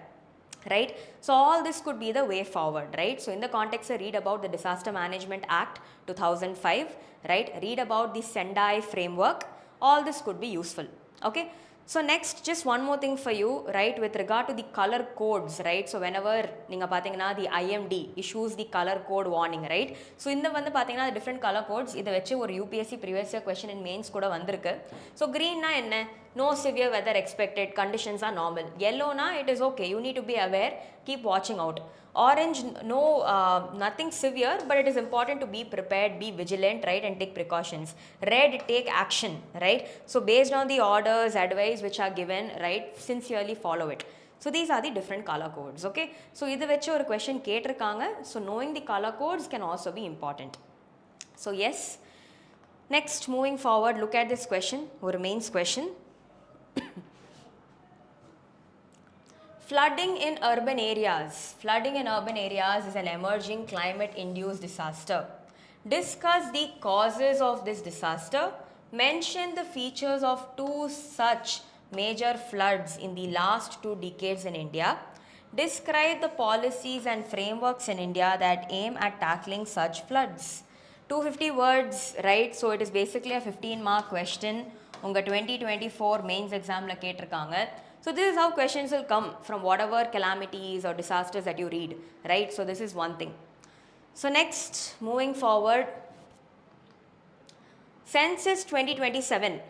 right? So all this could be the way forward, right? So in the context, read about the Disaster Management Act 2005, right? Read about the Sendai framework. All this could be useful. Okay, so next, just one more thing for you, right, with regard to the color codes, right? So whenever ninga pathina the IMD issues the color code warning, right? So in the pathina the different color codes, idu vechi or UPSC previous year question in mains kuda vandirukku. So green na enna, no severe weather expected, conditions are normal. Yellow na, it is okay, you need to be aware, keep watching out. Orange, no, nothing severe, but it is important to be prepared, be vigilant, right, and take precautions. Red, take action, right. So based on the orders, advice which are given, right, sincerely follow it. So these are the different color codes, okay. So idu vechu or question ketirukanga, so knowing the color codes can also be important. So yes, next moving forward, look at this question, or mains question. Flooding in urban areas. Flooding in urban areas is an emerging climate-induced disaster. Discuss the causes of this disaster. Mention the features of two such major floods in the last 2 decades in India. Describe the policies and frameworks in India that aim at tackling such floods. 250 words, right? So it is basically a 15-mark question. Unga 2024 mains exam la ketirukanga. So this is how questions will come from whatever calamities or disasters that you read, right? So this is one thing. So next, moving forward, Census 2027.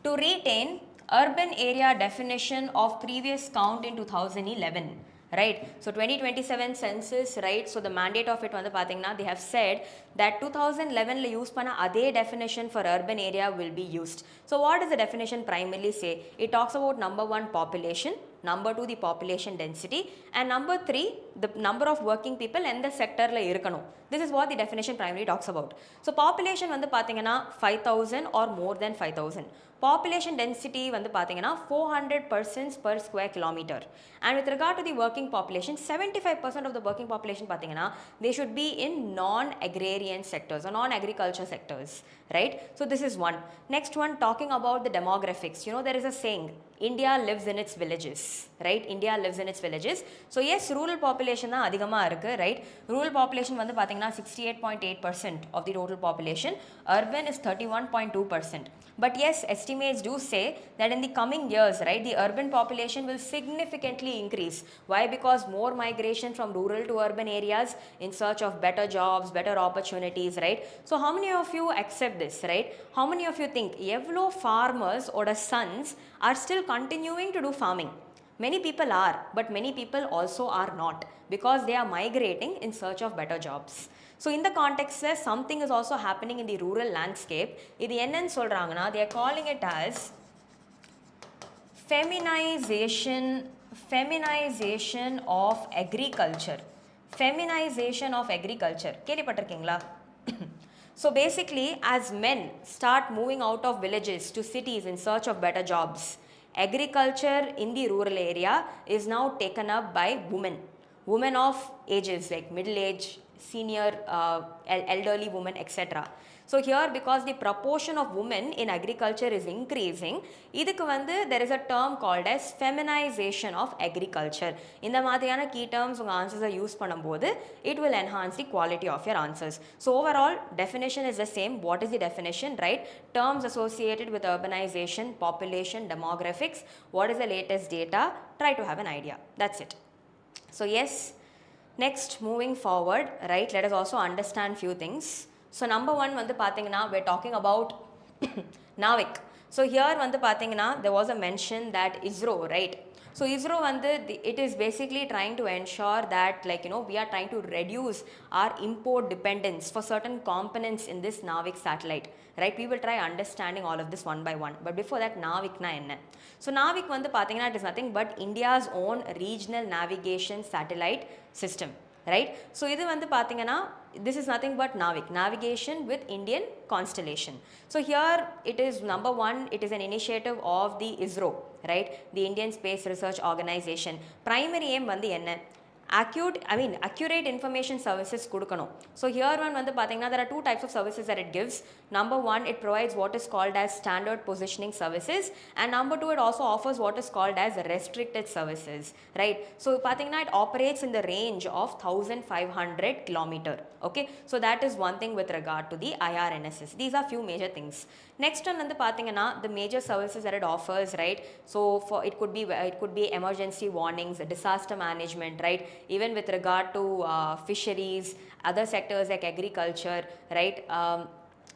To retain urban area definition of previous count in 2011. Right, so 2027 census, right, so the mandate of it vandu pathina, they have said that 2011 la use panna adhe definition for urban area will be used. So what does the definition primarily say? It talks about number 1 population, number 2 the population density, and number 3 the number of working people and the sector la irukano. This is what the definition primarily talks about. So population vandu pathina 5000 or more than 5000. Population density vandu pathina 400 persons per square kilometer. And with regard to the working population, 75% of the working population pathina, they should be in non-agrarian sectors or non-agriculture sectors, right? So this is one. Next one, talking about the demographics. You know, there is a saying, India lives in its villages, right? India lives in its villages. So yes, rural population na adhigama irukku, right? Rural population vandu pathina 68.8% of the total population. Urban is 31.2%. But yes, estimates do say that in the coming years, right, the urban population will significantly increase. Why? Because more migration from rural to urban areas in search of better jobs, better opportunities, right? So how many of you accept this, right? How many of you think evlo farmers or the sons are still continuing to do farming? Many people are, but many people also are not, because they are migrating in search of better jobs. So in the context, something is also happening in the rural landscape. Idu enna solranga, they are calling it as feminization of agriculture. Feminization of agriculture. Kelipattirukingla? So basically, as men start moving out of villages to cities in search of better jobs, agriculture in the rural area is now taken up by women. Women of ages like middle age, senior, elderly women, etc. So here, because the proportion of women in agriculture is increasing, idukku vandu there is a term called as feminization of agriculture. இந்த மாதிரியான key terms உங்க answers use பண்ணும்போது it will enhance the quality of your answers. So overall, definition is the same. What is the definition, right? Terms associated with urbanization, population, demographics. What is the latest data? Try to have an idea. That's it. So yes, next moving forward, right, let us also understand few things. So number 1 vandu pathina, we're talking about NAVIC. So here vandu pathina, there was a mention that ISRO, right? So ISRO vandu, it is basically trying to ensure that, like, you know, we are trying to reduce our import dependence for certain components in this NAVIC satellite, right? We will try understanding all of this one by one. But before that, NAVIC na enna? So NAVIC vandu pathina, it is nothing but India's own regional navigation satellite system, right? So idu vandu pathina, this is nothing but NAVIC, navigation with Indian constellation. So here it is number 1, it is an initiative of the ISRO, right, the Indian Space Research Organization. Primary aim vandu enna? Accurate information services kudukano. So here one vandu pathina, there are 2 types of services that it gives. Number 1, it provides what is called as standard positioning services, and number 2, it also offers what is called as restricted services, right? So pathina, it operates in the range of 1500 kilometer. Okay, so that is one thing with regard to the IRNSS. These are few major things. Next one vandu pathina, the major services that it offers, right? So for it could be emergency warnings, disaster management, right? Even with regard to fisheries, other sectors like agriculture, right?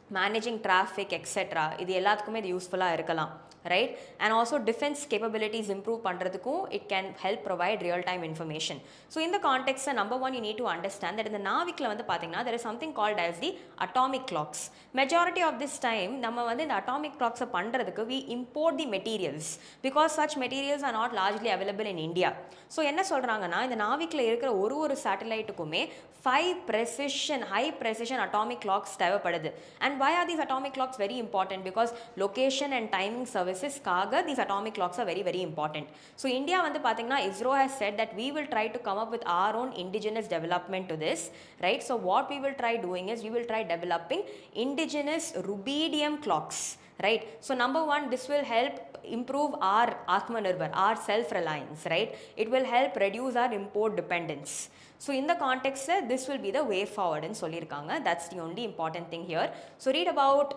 managing traffic, etc. இது எல்லாத்துக்குமே இது யூஸ்ஃபுல்லாக இருக்கலாம், right? And also defense capabilities improve பண்றதுக்கும் it can help provide real time information. So in the context, number one, you need to understand that in the நாவிக்ல வந்து பார்த்தீங்கன்னா there is something called as the atomic clocks. Majority of this time நம்ம வந்து இந்த atomic clocks பண்றதுக்கு we import the materials because such materials are not largely available in India. So என்ன சொல்றாங்கன்னா இந்த நாவிக்ல இருக்கிற ஒரு சேட்டலைட்டுக்குமே 5 high precision atomic clocks தேவைப்படுது. And why are these atomic clocks very important? Because location and timing services kaga these atomic clocks are very very important. So India வந்து பாத்தீங்கன்னா ISRO has said that we will try to come up with our own indigenous development to this, right? So what we will try doing is we will try developing indigenous rubidium clocks, right? So number one, this will help improve our Atmanirbhar, our self-reliance, right? It will help reduce our import dependence. So in the context, this will be the way forward in sollirukanga. That's the only important thing here. So read about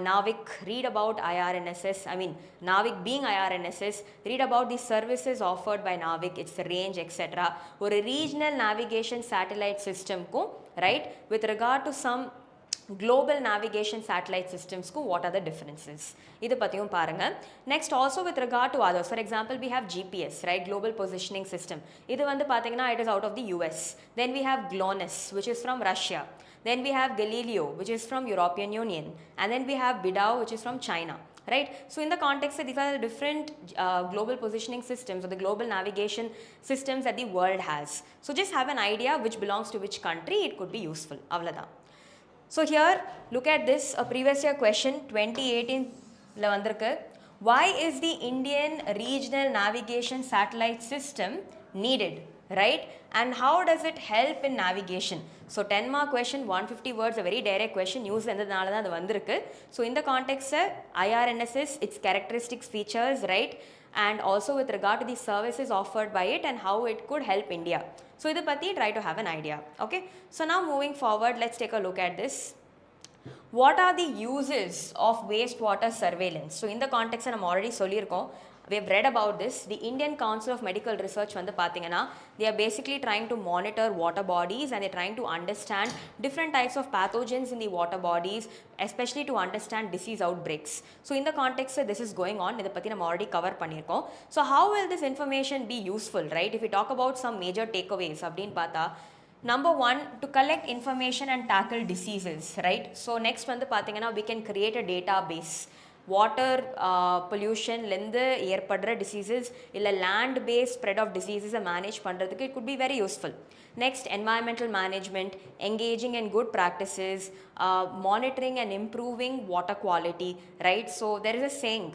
NAVIC, read about IRNSS, I mean NAVIC being IRNSS, read about the services offered by NAVIC, its range, etc. Or a regional navigation satellite system ko, right? With regard to some global navigation satellite systems ku, what are the differences? Idu pathiyum parunga. Next, also with regard to others, for example, we have GPS, right? Global positioning system. Idu vandu pathina it is out of the US. Then we have GLONASS, which is from Russia. Then we have Galileo, which is from European Union. And then we have BIDAO, which is from China, right? So in the context, these are the different global positioning systems or the global navigation systems that the world has. So just have an idea which belongs to which country, it could be useful. Avladha. So here, look at this, a previous year question, 2018 la vandirukku. Why is the Indian regional navigation satellite system needed, right? And how does it help in navigation? So 10 mark question, 150 words, a very direct question, news endadanaala dhaan adu vandirukku. So in the context, IRNSS, its characteristics, features, right? And also with regard to the services offered by it and how it could help India. So idu patti try to have an idea, okay? So now moving forward, let's take a look at this. What are the uses of wastewater surveillance? So in the context, I'm already sollirkom, we have read about this. The Indian Council of Medical Research vandu pathina, they are basically trying to monitor water bodies and they're trying to understand different types of pathogens in the water bodies, especially to understand disease outbreaks. So in the context, this is going on, idu pathi nam already cover pannirkom. So how will this information be useful, right? If we talk about some major takeaways abdin paatha, number one, to collect information and tackle diseases, right? So next vandu pathina, we can create a database. Water pollution lende ஏற்படுற diseases illa land based spread of diseases manage பண்றதுக்கு it could be very useful. Next, environmental management, engaging in good practices, monitoring and improving water quality, right? So there is a saying,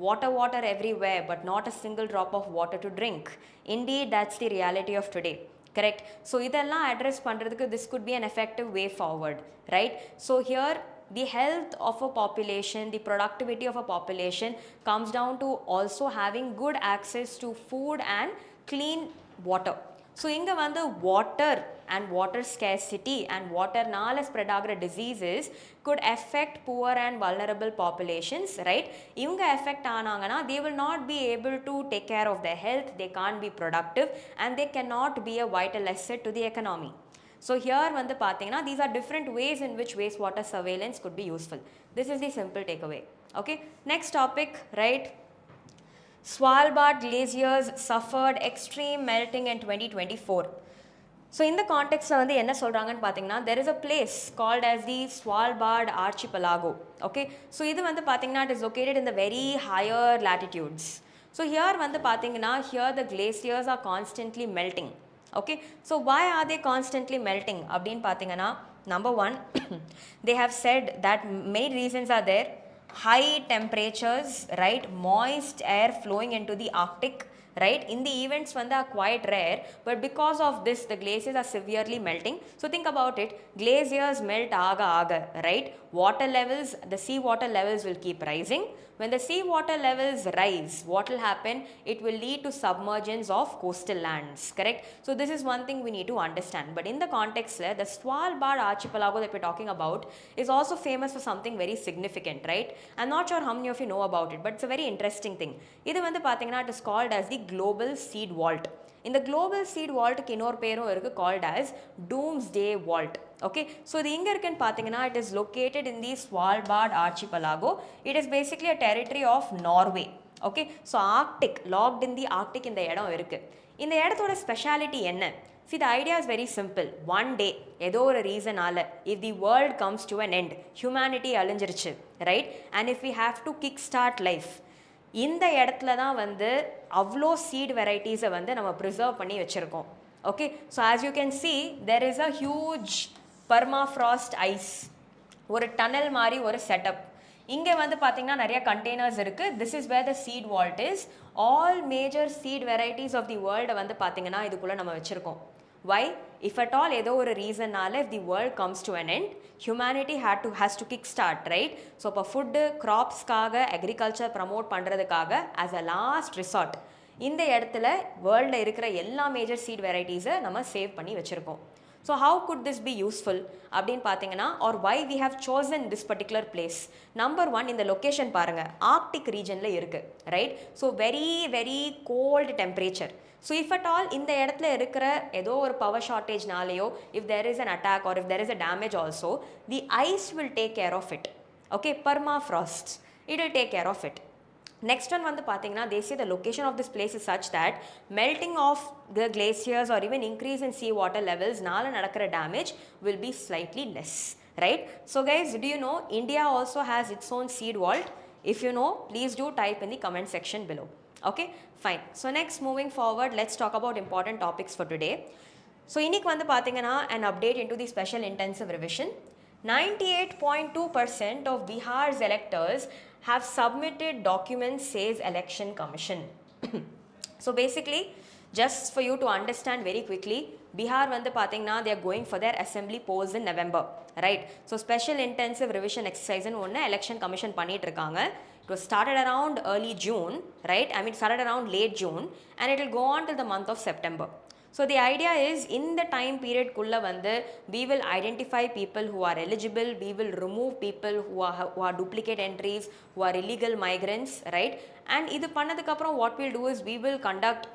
water everywhere but not a single drop of water to drink. Indeed, that's the reality of today, correct? So இதெல்லாம் address பண்றதுக்கு this could be an effective way forward, right? So here the health of a population, the productivity of a population comes down to also having good access to food and clean water. So inga vandu water and water scarcity and water nala spread agra diseases could affect poor and vulnerable populations, right? Ivanga affect aanangana, they will not be able to take care of their health, they can't be productive and they cannot be a vital asset to the economy. So here vandu pathina, these are different ways in which wastewater surveillance could be useful. This is the simple takeaway, okay? Next topic, right? Svalbard glaciers suffered extreme melting in 2024. So in the context வந்து என்ன சொல்றாங்கன்னு பாத்தீங்கன்னா, there is a place called as the Svalbard archipelago, okay? So இது வந்து பாத்தீங்கன்னா, it is located in the very higher latitudes. So here வந்து பாத்தீங்கன்னா, here the glaciers are constantly melting, okay? So why are they constantly melting அப்படின் பாத்தீங்கன்னா, number one, they have said that main reasons are there. High temperatures, right? Moist air flowing into the Arctic, right? In the events when they are quite rare, but because of this the glaciers are severely melting. So think about it, glaciers melt aga, right? Water levels, the sea water levels will keep rising. When the sea water levels rise, what will happen? It will lead to submergence of coastal lands, correct? So this is one thing we need to understand. But in the context, the Svalbard archipelago that we're talking about is also famous for something very significant, right? I'm not sure how many of you know about it, but it's a very interesting thing. This it is called as the global seed vault. In the global seed vault, இன்னொரு பேரும் இருக்கு called as doomsday vault, Okay, so the inga irukku pathina it is located in the Svalbard archipelago. It is basically a territory of Norway. Okay, so Arctic, locked in the Arctic இந்த இடம் இருக்கு. இந்த இடத்தோட speciality என்ன? See, the idea is very simple. One day, ஏதோ ஒரு ரீசனால if the world comes to an end, humanity அழிஞ்சிருச்சு, right? And if we have to kick start life, இந்த இடத்துல தான் வந்து அவ்வளோ சீட் வெரைட்டிஸை வந்து நம்ம ப்ரிசர்வ் பண்ணி வச்சுருக்கோம். Okay, so as you can see, there is a huge permafrost ice, ஒரு டனல் மாதிரி ஒரு செட்டப். இங்கே வந்து பார்த்தீங்கன்னா நிறைய கண்டெய்னர்ஸ் இருக்குது. This is where the seed vault is. All major seed varieties of the வேர்ல்டை வந்து பார்த்தீங்கன்னா இதுக்குள்ளே நம்ம வச்சுருக்கோம். Why? If at all ஏதோ ஒரு ரீசன்னால if the world comes to an end, humanity has to kick start, right? So இப்போ food கிராப்ஸ்க்காக agriculture promote பண்ணுறதுக்காக as a last resort இந்த இடத்துல வேர்ல்டில் இருக்கிற எல்லா மேஜர் சீட் வெரைட்டிஸை நம்ம சேவ் பண்ணி வச்சுருக்கோம். So how could this be useful அப்படின்னு பார்த்தீங்கன்னா, or why we have chosen this particular place? Number one, இந்த லொக்கேஷன் பாருங்கள், ஆர்க்டிக் ரீஜனில் இருக்குது, right? So very very gold temperature. So if at all இந்த இடத்துல இருக்கிற ஏதோ ஒரு power ஷார்ட்டேஜ்னாலேயோ if there is an attack or if there is a damage also, the ice will take care of it. Okay, permafrost, it will take care of it. Next one வந்து பார்த்தீங்கன்னா, they say the location of this place is such that melting of the glaciers or even increase in sea water levels நால நடக்கிற damage will be slightly less, right? So guys, do you know India also has its own seed vault? If you know, please do type in the comment section below. Okay, fine. So next, moving forward, let's talk about important topics for today. So இன்னைக்கு வந்து பார்த்தீங்கன்னா an update into the special intensive revision. 98.2% of Bihar's electors have submitted documents, says Election Commission. So basically, just for you to understand very quickly, Bihar வந்து பார்த்தீங்கன்னா they are going for their assembly polls in November, right? So special intensive revision exercise ன்னு ஒன்று election commission பண்ணிட்டு இருக்காங்க. It was started around early June, right? I mean started around late June and it will go on till the month of September. So the idea is in the time period kulla vandu we will identify people who are eligible, we will remove people who are duplicate entries, who are illegal migrants, right? And idu pannadukku appuram what we'll do is we will conduct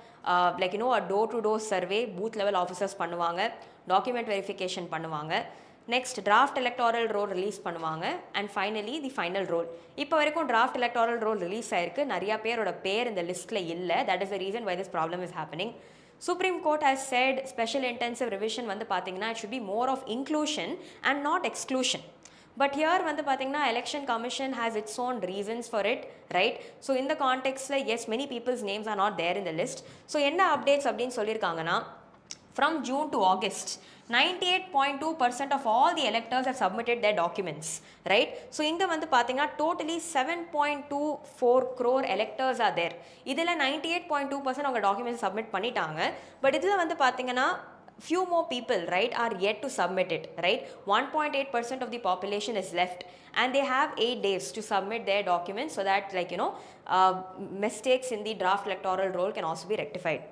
like you know a door to door survey, booth level officers பண்ணுவாங்க, document verification பண்ணுவாங்க, next draft electoral roll release பண்ணுவாங்க, and finally the final roll. இப்போ வரைக்கும் draft electoral roll release ஆயிருக்கு, நிறைய பேரோட பேர் இந்த லிஸ்ட்ல இல்ல. That is the reason why this problem is happening. Supreme Court has said special intensive revision வந்து பார்த்தீங்கன்னா it should be more of inclusion and not exclusion. But here வந்து பார்த்தீங்கன்னா election commission has its own reasons for it, right? So in the context yes, many people's names are not there in the list. So என்ன updates அப்படின்னு சொல்லியிருக்காங்கன்னா, from June to August 98.2% of all the electors have submitted their documents, right? So இங்க வந்து பார்த்தீங்கன்னா totally 7.24 crore electors are there. இதில் 98.2% அவங்க documents submit பண்ணிட்டாங்க. But இதில் வந்து பார்த்தீங்கன்னா few more people, right, are yet to submit it, right? 1.8% of the population is left and they have 8 days to submit their documents so that like you know mistakes in the draft electoral roll can also be rectified.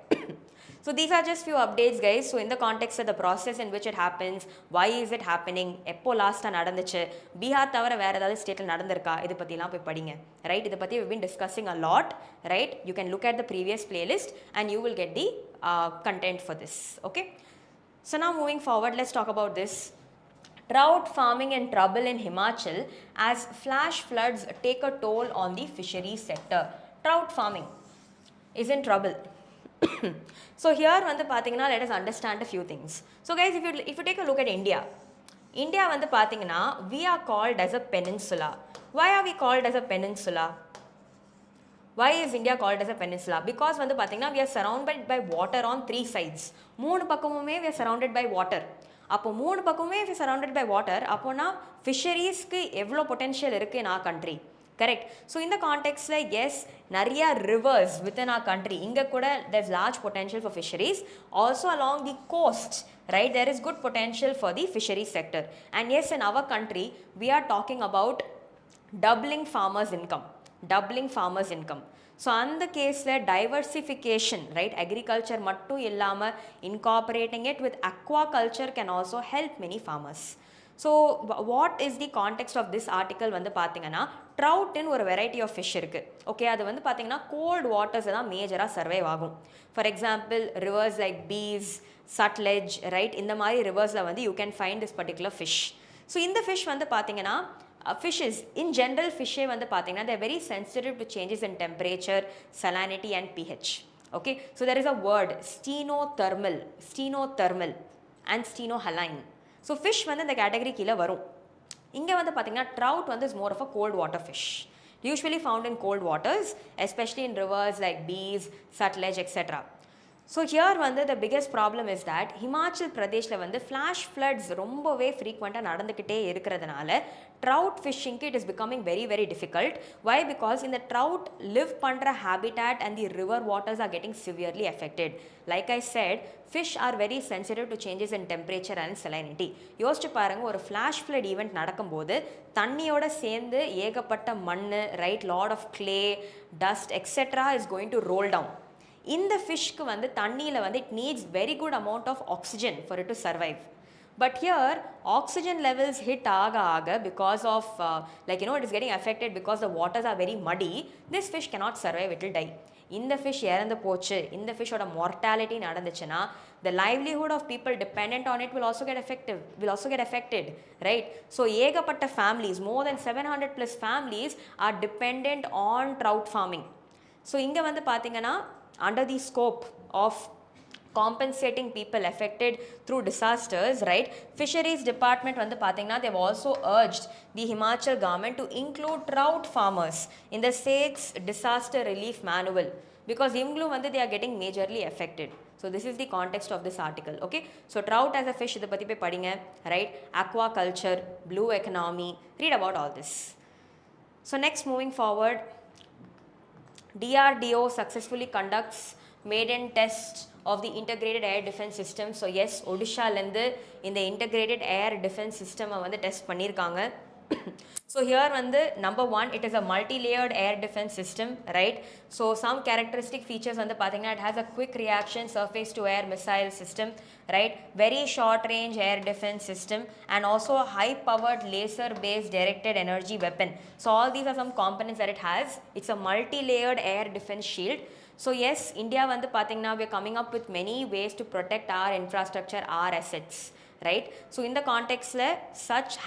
So these are just few updates guys. So in the context of the process in which it happens, why is it happening, எப்போ லாஸ்ட்டாக நடந்துச்சு, பீகார் தவிர வேறு ஏதாவது ஸ்டேட்டில் நடந்திருக்கா, இதை பற்றிலாம் போய் படிங்க, ரைட்? இதை பற்றி we've been discussing a lot, right? You can look at the previous playlist and you will get the content for this, okay? So now moving forward, let's talk about this. Trout farming in trouble in Himachal as flash floods take a toll on the fisheries sector. Trout farming is in trouble. So here வந்து பார்த்தீங்கன்னா let us understand a few things. So guys, if you take a look at India வந்து பார்த்தீங்கன்னா we are called as a peninsula. Why are we called as a peninsula? Why is India called as a peninsula? Because வந்து பார்த்தீங்கன்னா we are surrounded by water on 3 sides. மூணு பக்கமுமே we are surrounded by water. அப்போ மூணு பக்கமுமே we are surrounded by water. அப்போனா ஃபிஷரிஸ்க்கு எவ்வளோ potential இருக்குது in our country? Correct. So in the context yes, நிறைய rivers within our country, இங்க கூட there's large potential for fisheries. Also along the coast, right, there is good potential for the fisheries sector. And yes, in our country we are talking about doubling farmers income. So அந்த கேஸ்ல diversification, right, agriculture மட்டும் இல்லாம incorporating it with aquaculture can also help many farmers. So what is the context of this article வந்து பார்த்தீங்கன்னா ட்ரவுட்னு ஒரு variety of fish இருக்குது. Okay, அது வந்து பார்த்தீங்கன்னா கோல்டு வாட்டர்ஸ் தான் மேஜராக சர்வைவ் ஆகும். For example rivers like Beas, Sutlej, right, இந்த மாதிரி ரிவர்ஸில் வந்து you can find this particular fish. So இந்த ஃபிஷ் வந்து பார்த்தீங்கன்னா fishes in general ஃபிஷ்ஷே வந்து பார்த்தீங்கன்னா they are very sensitive to changes in temperature, salinity and pH. Okay, so there is a word stenothermal and stenohaline. So fish வந்து இந்த category கீழே வரும். இங்கே வந்து பார்த்தீங்கன்னா trout வந்து is more of a cold water fish, usually found in cold waters, especially in rivers like bees, satellage, etc. So here வந்து the biggest problem is that Himachal பிரதேஷில் வந்து ஃப்ளாஷ் ஃப்ளட்ஸ் ரொம்பவே ஃப்ரீக்வெண்ட்டாக நடந்துக்கிட்டே இருக்கிறதுனால ட்ரவுட் ஃபிஷ்ஷிங்க்கு it is becoming very very difficult. Why? Because இந்த trout live பண்ணுற habitat and the river waters are getting severely affected. Like I said, fish are very sensitive to changes in temperature and salinity. யோசிச்சு பாருங்கள், ஒரு flash flood event நடக்கும்போது தண்ணியோட சேர்ந்து ஏகப்பட்ட மண், right, lot of clay, dust etcetera is going to roll down. இந்த ஃபிஷ்க்கு வந்து தண்ணியில் வந்து it needs very good amount of oxygen for it to survive. But here oxygen levels hit aga because of like it is getting affected because the waters are very muddy. This fish cannot survive, it will die. இந்த fish இறந்து போச்சு, இந்த ஃபிஷ்ஷோட mortality நடந்துச்சுன்னா the livelihood of people dependent on it will also get affected, right? So ஏகப்பட்ட families, more than 700 plus families are dependent on trout farming. So இங்க வந்து பாத்தீங்கன்னா under the scope of compensating people affected through disasters, right, fisheries department வந்து பாத்தீங்கன்னா they've also urged the Himachal government to include trout farmers in the state's disaster relief manual because இவங்களும் வந்து they are getting majorly affected. So this is the context of this article. Okay, so trout as a fish இதை பற்றி போய் படிங்க, right, aquaculture, blue economy, read about all this. So next, moving forward, DRDO successfully conducts maiden test of the integrated air defense system. So yes, Odisha-லேருந்து இந்த integrated air defense system வந்து test பண்ணியிருக்காங்க. So here வந்து number one, it is a multi-layered air defense system, right? So some characteristic features வந்து பார்த்தீங்கன்னா it has a quick reaction surface to air missile system, right? Very short range air defense system and also a high powered laser based directed energy weapon. So all these are some components that it has. It's a multi-layered air defense shield. So yes, India வந்து பார்த்தீங்கன்னா we are coming up with many ways to protect our infrastructure, our assets, right? So in the context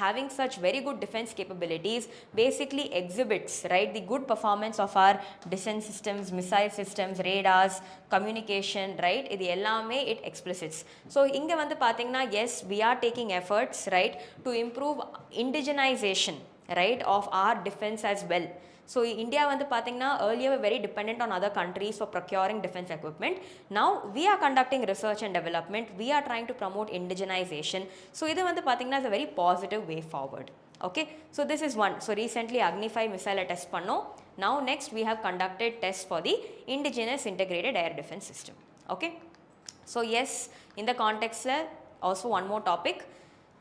having such very good defense capabilities basically exhibits, right, the good performance of our defense systems, missile systems, radars, communication, right, இது எல்லாமே it explicits. So இங்க வந்து பார்த்தீங்கன்னா yes, we are taking efforts, right, to improve indigenization, right, of our defense as well. So India வந்து பார்த்தீங்கன்னா earlier were very dependent on other countries for procuring defense equipment. Now we are conducting research and development. We are trying to promote indigenization. So இது வந்து பார்த்தீங்கன்னா is a very positive way forward. Okay, so this is one. So recently Agni 5 missile test பண்ணோம். Now next we have conducted tests for the indigenous integrated air defense system. Okay, so yes, in the context also one more topic.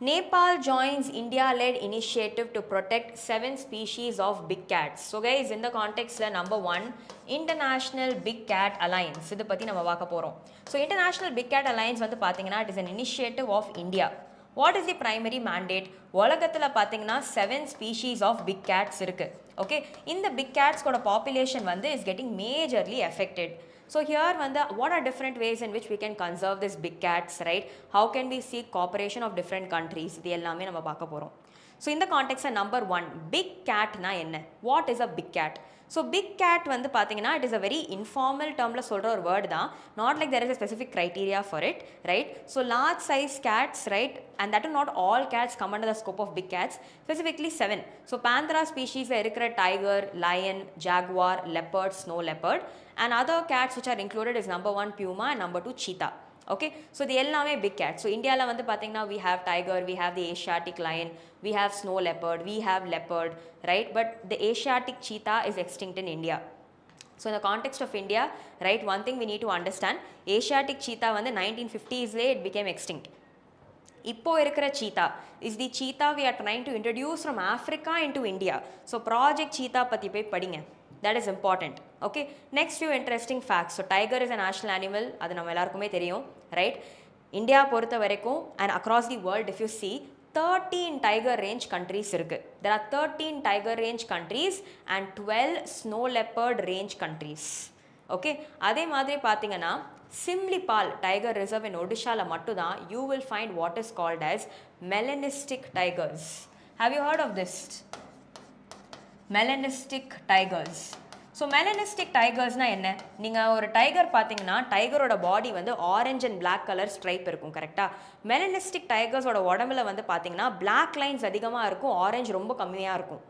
Nepal joins India-led initiative to protect 7 species of big cats. So guys, in the context number one, International Big Cat Alliance. இதை பற்றி நம்ம பார்க்க போகிறோம். So International Big Cat Alliance வந்து பார்த்தீங்கன்னா it is an initiative of India. What is the primary mandate? உலகத்தில் பார்த்தீங்கன்னா 7 species of big cats இருக்கு. Okay, இந்த big cats கோட population வந்து is getting majorly affected. So here what are different ways in which we can conserve these big cats, right? How can we seek cooperation of different countries? இது எல்லாமே நம்ம பார்க்க போகிறோம். So in the context number one, big cat na என்ன? What is a big cat? So big cat வந்து பார்த்தீங்கன்னா it is a very informal termல சொல்கிற ஒரு word தான். Not like there is a specific criteria for it, right? So large size cats, right? And that is not all cats come under the scope of big cats, specifically 7. So Panthera species இருக்கிற tiger, lion, jaguar, leopard, snow leopard, and other cats which are included is number 1 puma and number 2 cheetah. Okay, so the எல்லாமே big cats. So India வந்து பார்த்தீங்கன்னா we have tiger, we have the Asiatic lion, we have snow leopard, we have leopard, right? But the Asiatic cheetah is extinct in India. So in the context of India, right, one thing we need to understand, Asiatic cheetah வந்து 1950s it became extinct. இப்போ இருக்கிற cheetah is the cheetah we are trying to introduce from Africa into India. So project cheetah பற்றி போய் படிங்க. That is important. Okay, next few interesting facts. So tiger is a national animal, அது நம்ம எல்லாருக்குமே தெரியும், right? India பொறுத்த வரைக்கும் and across the world if you see, 13 tiger range countries இருக்கு. There are 13 tiger range countries and 12 snow leopard range countries. Okay, அதே மாதிரி பார்த்தீங்கன்னா Simlipal tiger reserve in Odisha மட்டும்தான் you will find what is called as melanistic tigers. Have you heard of this? Melanistic tigers. So melanistic டைகர்ஸ்னா என்ன? நீங்கள் ஒரு tiger பார்த்தீங்கன்னா டைகரோட பாடி வந்து orange and black colour stripe இருக்கும் கரெக்டாக. மெலனிஸ்டிக் டைகர்ஸோட உடம்புல வந்து பார்த்தீங்கன்னா பிளாக் லைன்ஸ் அதிகமாக இருக்கும், ஆரஞ்ச் ரொம்ப கம்மியாக இருக்கும்.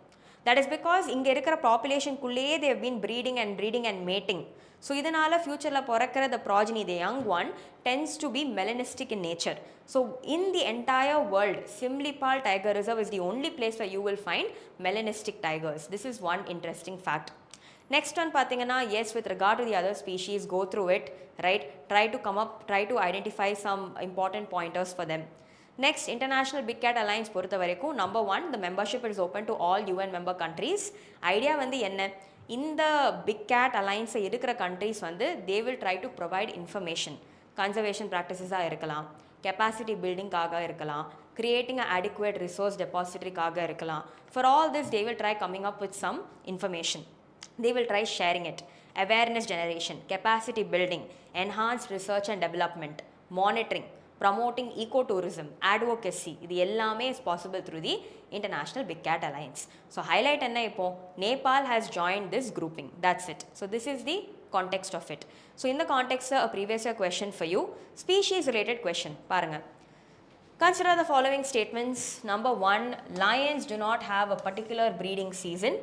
தட் இஸ் பிகாஸ் இங்கே இருக்கிற பாப்புலேஷனுக்குள்ளேயே they've been breeding and mating. So இதனால் ஃப்யூச்சரில் பிறக்கிற the progeny the young one tends to be melanistic in nature. So in the entire world, Simlipal Tiger Reserve is the only place where you will find melanistic tigers. This is one interesting fact. Next one பார்த்தீங்கன்னா yes, with regard to the other species, go through it, right? Try to identify some important pointers for them. Next, International Big Cat Alliance பொறுத்த வரைக்கும் number 1, the membership is open to all UN member countries. Idea வந்து என்ன? இந்த Big Cat Alliance இருக்கிற countries வந்து they will try to provide information. Conservation practices-ஆக இருக்கலாம், capacity building-காக இருக்கலாம், creating an adequate resource depository-காக இருக்கலாம். For all this, they will try coming up with some information. They will try sharing it. Awareness generation, capacity building, enhanced research and development, monitoring, promoting ecotourism, advocacy. இது எல்லாமே is possible through the International Big Cat Alliance. So highlight என்ன இப்போ? Nepal has joined this grouping. That's it. So this is the context of it. So in the context, a previous year question for you, species related question. பாருங்க. Consider the following statements. Number 1, lions do not have a particular breeding season.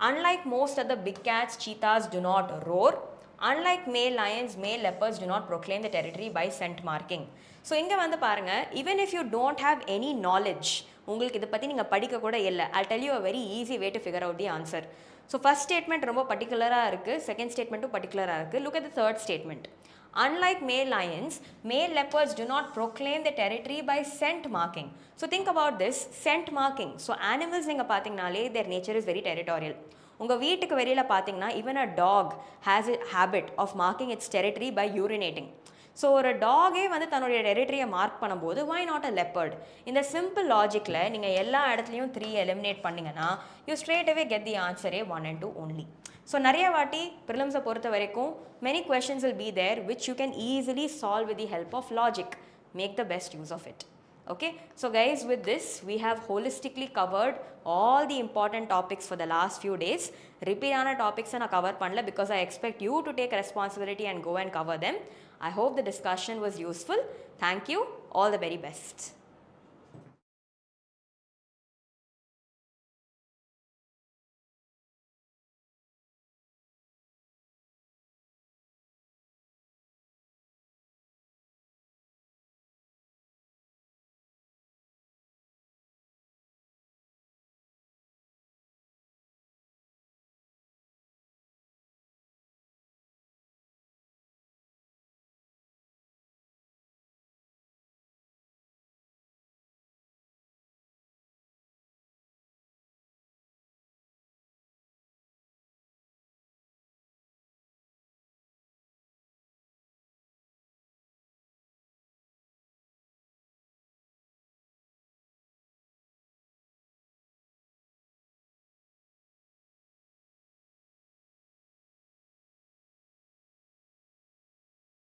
Unlike most other big cats, cheetahs do not roar. Unlike male lions, male leopards do not proclaim the territory by scent marking. So இங்க வந்து பாருங்க, even if you don't have any knowledge, உங்களுக்கு இதை பற்றி நீங்கள் படிக்க கூட இல்லை, I'll tell you a very easy way to figure out the answer. So first statement ரொம்ப பர்டிகுலராக இருக்குது, செகண்ட் ஸ்டேட்மெண்ட்டும் பர்டிகுலராக இருக்குது. Look at the third statement. Unlike male lions, male leopards do not proclaim the territory by scent marking. So think about this, scent marking. So animals நீங்கள் பார்த்தீங்கனாலே their nature is very territorial. உங்கள் வீட்டுக்கு வெளியில் பார்த்தீங்கன்னா even a dog has a habit of marking its territory by urinating. So ஒரு டாகே வந்து தன்னுடைய டெரிட்டரியை mark பண்ணும்போது why not a leopard? இந்த சிம்பிள் லாஜிக்கில் நீங்கள் எல்லா இடத்துலையும் 3 எலிமினேட் பண்ணிங்கன்னா you straight away get the answer A 1 and 2 only. So நிறைய வாட்டி ப்ரிலிம்ஸை பொறுத்த வரைக்கும் many questions will be there which you can easily solve with the help of logic. Make the best use of it. Okay, so guys, with this we have holistically covered all the important topics for the last few days. Repeat ana topics na cover panla because I expect you to take responsibility and go and cover them. I hope the discussion was useful. Thank you. All the very best.